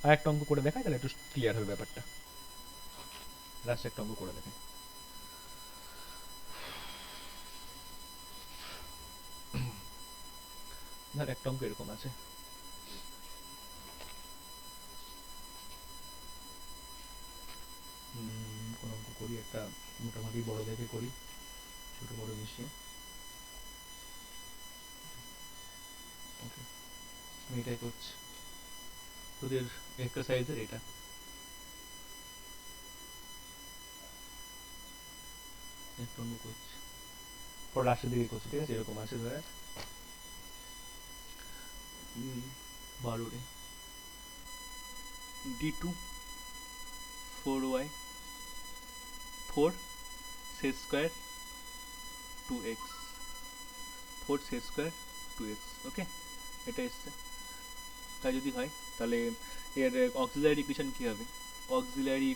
আরেকটা অঙ্ক করে দেখাই, তাহলে একটু ক্লিয়ার হবে ব্যাপারটা। লাস্ট একটা অঙ্ক করে দেখাই। ধর একটা অঙ্ক এরকম আছে, কোন অঙ্ক করি একটা মোটামুটি বড় দেখে করি, ছোট বড় মিশিয়ে। ওকে আমি এটাই করছি তোদের এক্সারসাইজের, এটা একটা অঙ্ক করছি, পর লাস্টের দিকে করছি, ঠিক আছে? এরকম আছে ধরে 12 d2 4y 4 set square 2x 4 set square 2x, ওকে এটা এসছে। তাই যদি হয় তাহলে এর অক্সিলারি ইকুয়েশন কি হবে, অক্সিলারি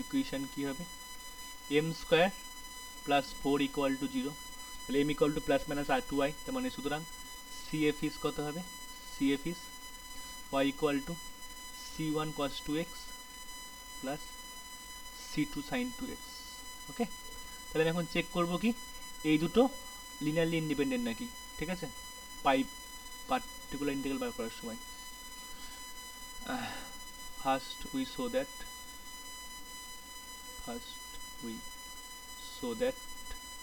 ইকুয়েশন কি হবে, m square plus 4 equal to 0, তাহলে m equal to plus minus r2y, তার মানে সুতরাং cf ইজ কত হবে, cf is y equal two c1 cos 2x plus c2 sin 2x, ওকে। তাহলে আমি এখন চেক করব কি এই দুটো লিনিয়ারলি ইন্ডিপেন্ডেন্ট নাকি, ঠিক আছে? পার্টিকুলার ইন্টিগ্রাল বার করার সময় ফার্স্ট উই শো দ্যাট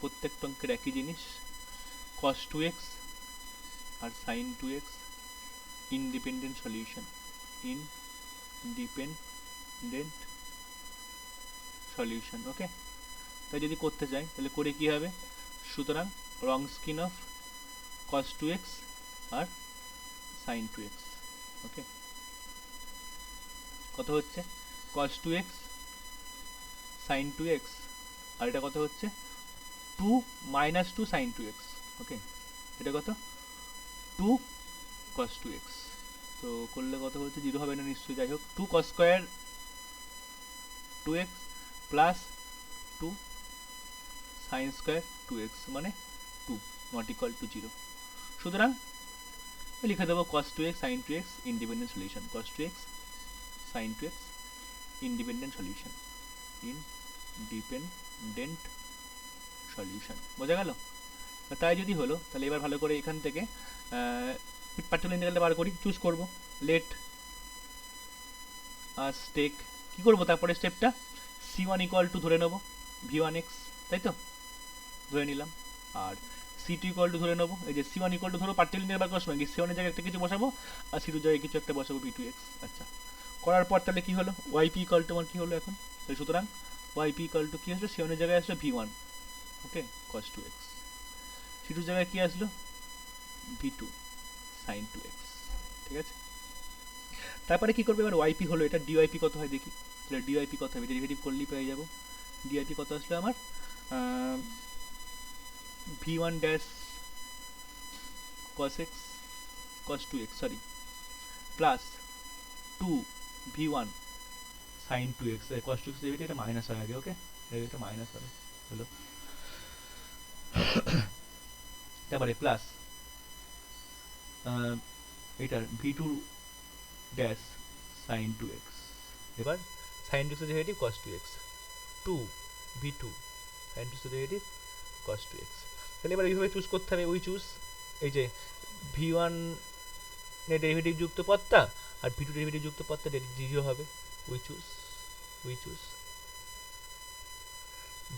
প্রত্যেকটা অঙ্কের একই জিনিস, cos 2x আর sin 2x independent solution, okay. তাই যদি করতে চাই তাহলে করে কি হবে, সুতরাং Wronskian of cos 2x আর sin 2x, ওকে। কত হচ্ছে cos 2x sin 2x, আর এটা কত হচ্ছে 2 minus 2 sin 2x, ওকে। এটা কত 2 cos 2x, তো করলে কত হচ্ছে, 0 হবে না নিশ্চয়ই, যাই হোক 2 cos square 2x plus 2 sin square 2x মানে 2 not equal to 0। সুতরাং লিখে দেবো cos 2x sin 2x independent solution, cos 2x sin 2x independent solution, বোঝা গেল? তাই যদি হলো তাহলে এবার ভালো করে এখান থেকে পার্টিকুলার ইন্টিগ্রালটা বার করি, চুজ করব, লেট আস টেক, কি করব তারপরে স্টেপটা, c1 ইকুয়াল টু ধরে নেব v1x, তাই তো ধরে নিলাম, আর c2 C two equal to ধরে নেবো, এই যে সি ওয়ান ইকুয়াল টু ধরো পার্টিকুলার বার করার সময় সি ওয়ানের জায়গায় একটা কিছু বসাবো আর সি টুর জায়গায় কিছু একটা বসাবো ভি টু এক্স। আচ্ছা, করার পর তাহলে কি হলো, ওয়াইপি ইকুয়াল টু আমার কি হলো এখন, তাহলে সুতরাং ওয়াইপি ইকুয়াল টু কি আসলো, সি ওয়ানের জায়গায় আসলো V one, okay, cos two X. C টুর জায়গায় কি আসলো, V two sine two X, ঠিক আছে। তারপরে কি করবে এবার, ওয়াইপি হলো এটা, ডিওয়াইপি কত হয় দেখি, তাহলে ডিওয়াইপি কত হবে, ডেরিভেটিভ করলেই পেয়ে যাবো। ডিওয়াইপি কত আসলো আমার, V one dash cos x cos 2x sorry plus 2 v1 sin 2x cos 2x derivative এটা মাইনাস হয় আগে, ওকে, এটা মাইনাস হবে হলো। তারপরে প্লাস এটার v2 ড্যাশ sin 2x, এবার sin 2x derivative cos 2x 2 v2 sin 2x derivative cos 2x। তাহলে এবার এইভাবে চুজ করতে হবে, ওই চুজ এই যে v1 এর ডেরিভেটিভ যুক্ত পদটা আর v2 ডেরিভেটিভ যুক্ত পদটা জিরো হবে, we choose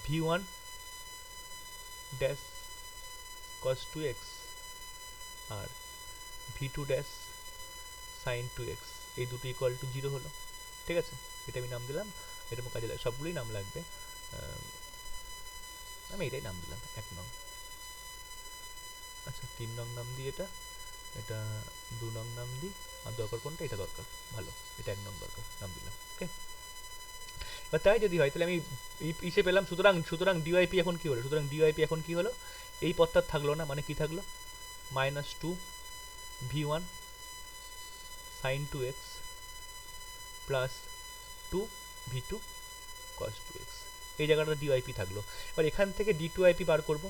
v1 dash cos 2x আর v2 ড্যাশ sin 2x, এই দুটো ইকুয়াল টু জিরো হলো, ঠিক আছে। এটা আমি নাম দিলাম, এরকম কাজে সবগুলোই নাম লাগবে, আমি এটাই নাম দিলাম 1 নং। আচ্ছা 3 নং নাম দিই, এটা 2 নং নাম দিই, আর দরকার কোনটা, এটা দরকার, ভালো, এটা 1 নং দরকার, নাম দিলাম, ওকে। এবার তাই যদি হয় তাহলে আমি ইসে পেলাম, সুতরাং ডিওয়াইপি এখন কি হলো, সুতরাং ডিওয়াইপি এখন কি হলো, এই পদটা থাকলো না, মানে কি থাকলো, minus 2 v1 sin 2x plus 2 v2 cos 2x, এই জায়গাটা ডিওয়াইপি থাকলো। এবার এখান থেকে d2ip বার করব,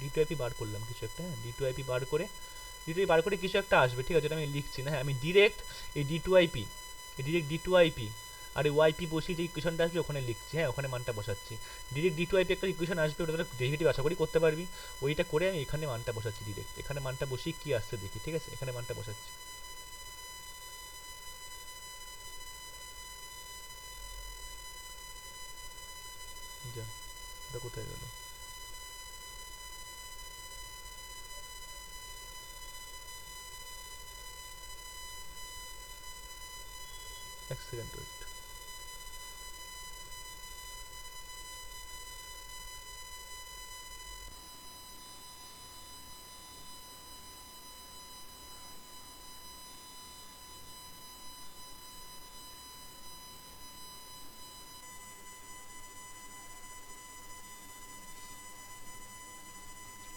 d2ip বার করলাম কিছু একটা, হ্যাঁ, d2ip বার করে কিছু একটা আসবে, ঠিক আছে, এটা আমি লিখছি না, হ্যাঁ, আমি ডিরেক্ট এই d2ip আর এই yp বসিয়ে যে ইকুয়েশনটা আসবে ওখানে লিখছি, হ্যাঁ, ওখানে মানটা বসাচ্ছি। ডিরেক্ট d2ip একটা ইকুয়েশন আসবে, ওটা ডেরিভেটিভ আশা করি করতে পারবি, ওইটা করে আমি এখানে মানটা বসাচ্ছি, ডিরেক্ট এখানে মানটা বসিয়ে কি আসছে দেখি, ঠিক আছে, এখানে মানটা বসাচ্ছি। যা, এটা কোথায় গেল, এক সেকেন্ড ওয়েট,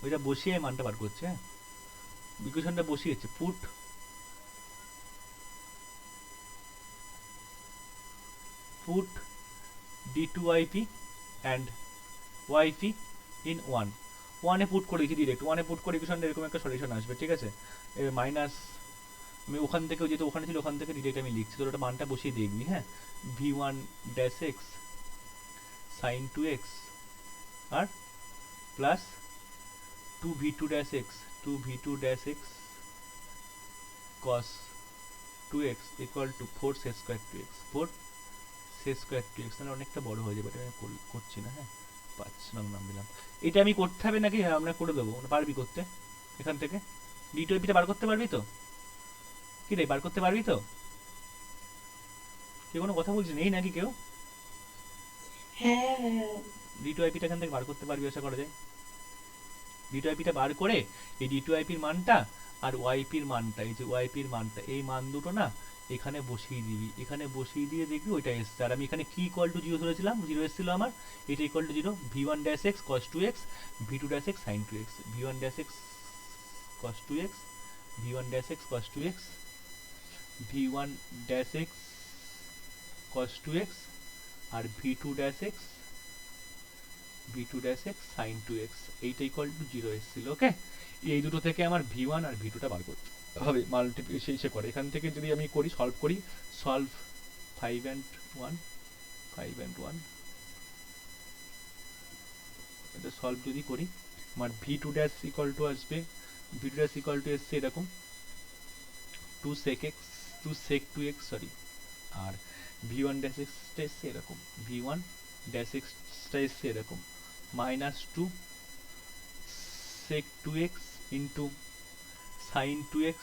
ওইটা বসিয়ে মানটা বার করছে, হ্যাঁ, ইকুয়েশনটা বসিয়েছে, put d2ip and yp in 1 A put করে দিয়েছি, ডিরেক্ট 1 এ পুট করে ইকুয়েশনটা এরকম একটা সলিউশন আসবে, ঠিক আছে। মাইনাস আমি ওখান থেকে যেহেতু ওখানে ছিল ওখান থেকে ডিরেক্ট আমি লিখছি, তো ওটা মানটা বসিয়ে দেখবি, হ্যাঁ, v1 dash x sin 2x আর plus 2v2 dash x cos 2x equal to 4 sec square 2x 4 sec square 2x, তাহলে অনেকটা বড় হয়ে যাবে, এটা আমি করছি না, হ্যাঁ, 5 নং নাম দিলাম। এটা আমি করতে হবে নাকি, হ্যাঁ আমরা করে দেবো, পারবি করতে, এখান থেকে d2ip বার করতে পারবি তো, কি রে বার করতে পারবি তো, কেউ কোনো কথা বলছি নেই নাকি কেউ, হ্যাঁ হ্যাঁ d2ip টা এখান থেকে বার করতে পারবি আশা করা যায়। d2ip টা বার করে এই d2ip এর মানটা আর yp এর মানটা, এই যে yp এর মানটা, এই মান দুটো না এখানে বসিয়ে দিবি, এখানে বসিয়ে দিয়ে দেখবি ওইটা এসছে, আর আমি এখানে কি ইকুয়াল টু 0 ধরেছিলাম, 0 এসেছিল আমার, এটা equal to 0, v1 dash x cos 2x v2 dash x sin 2x, v1 dash x cos 2x v1 dash x cos 2x v1 dash x cos 2x আর v2 dash x sin 2x, এইটা equal to 0 এসেছিল, ওকে। এই দুটো থেকে আমার v1 আর v2 টা বার করতে হবে, মাল্টিপ্লিকেশন করে এখান থেকে যদি আমি করি, সলভ করি, সলভ 5 and 1 এটা সলভ যদি করি, আমার v2 ড্যাশ ইকুয়াল টু আসবে, v2 ড্যাশ ইকুয়াল টু এসছে এরকম 2 sec 2x সরি, আর v1 ড্যাশ x টা এসছে এরকম, v1 ড্যাশ x টা এসছে এরকম -2 sec 2x into sin 2x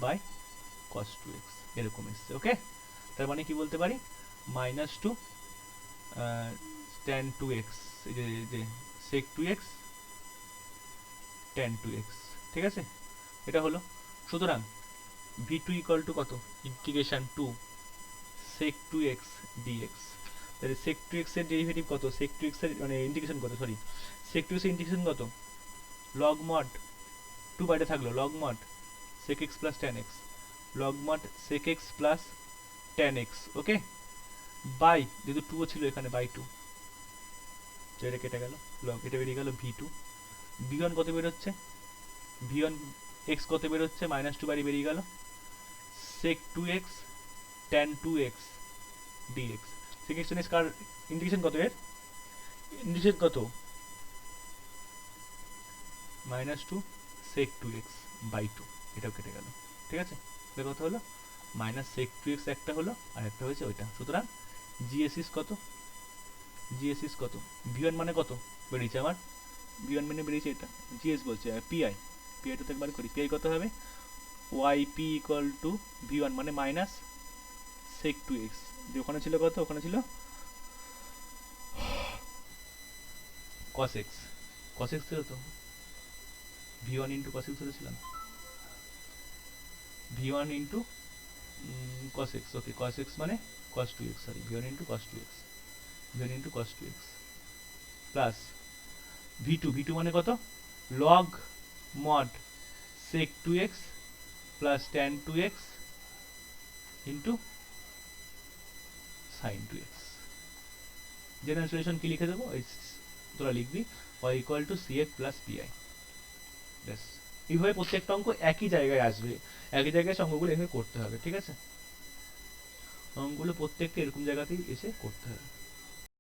by cos 2x এরকম এসছে। ওকে, তার মানে কি বলতে পারি মাইনাস টু tan 2x, এই যে sec 2x tan 2x, ঠিক আছে, এটা হলো। সুতরাং v2 ইকুয়াল টু কত, integration two sec 2x dx, তাহলে sec 2x এর ডেরিভেটিভ কত, sec 2x এর মানে ইন্টিগ্রেশন কত, সরি sec 2x এর ইন্টিগ্রেশন কত, log mod 2 বাইরে থাকলো, log mod sec x plus tan x, log mod sec x plus tan x, okay, by যেহেতু 2 ও ছিল এখানে বাই 2, যেটা কেটে গেল, log এটা বেরিয়ে গেল v2, v1 কত বের হচ্ছে, v1 x কত বের হচ্ছে, মাইনাস 2 বাইরে বেরিয়ে গেল, sec 2x tan 2x dx, sec x tan x কার ইন্টিগ্রেশন কত, এর ইন্টিগ্রেশন কত, মাইনাস 2 sec 2x বাই 2, এটাও কেটে গেল, ঠিক আছে, এটা কত হলো মাইনাস sec 2x একটা হলো আর একটা হয়েছে ওইটা। সুতরাং জিএসিস কত, জিএসিস কত, v1 মানে কত বেরিয়েছে আমার, v1 মানে বেরিয়েছে এটা, জিএস বলছে পিআই, পিআইটা তো একবার করি, পিআই কত হবে yp ইকুয়াল টু v1 মানে মাইনাস sec 2x, যে ওখানে ছিল কত, ওখানে ছিল cos x, cos x ছিল তো v1 ইন্টু cos x ধরেছিলাম, v1 ইন্টু cos x, ওকে cos x মানে cos 2x, sorry v1 into cos 2x, v1 into cos 2x plus v2, v2 মানে কত log mod sec 2x plus tan 2x into sin 2x, general solution কি লিখে দেবো, তোরা লিখবি y equal two cf plus pi, ব্যাস। এইভাবে প্রত্যেকটা অঙ্ক একই জায়গায় আসবে, একই জায়গায় অঙ্কগুলো এভাবে করতে হবে, ঠিক আছে, অঙ্কগুলো প্রত্যেকটা এরকম জায়গাতেই এসে করতে হবে।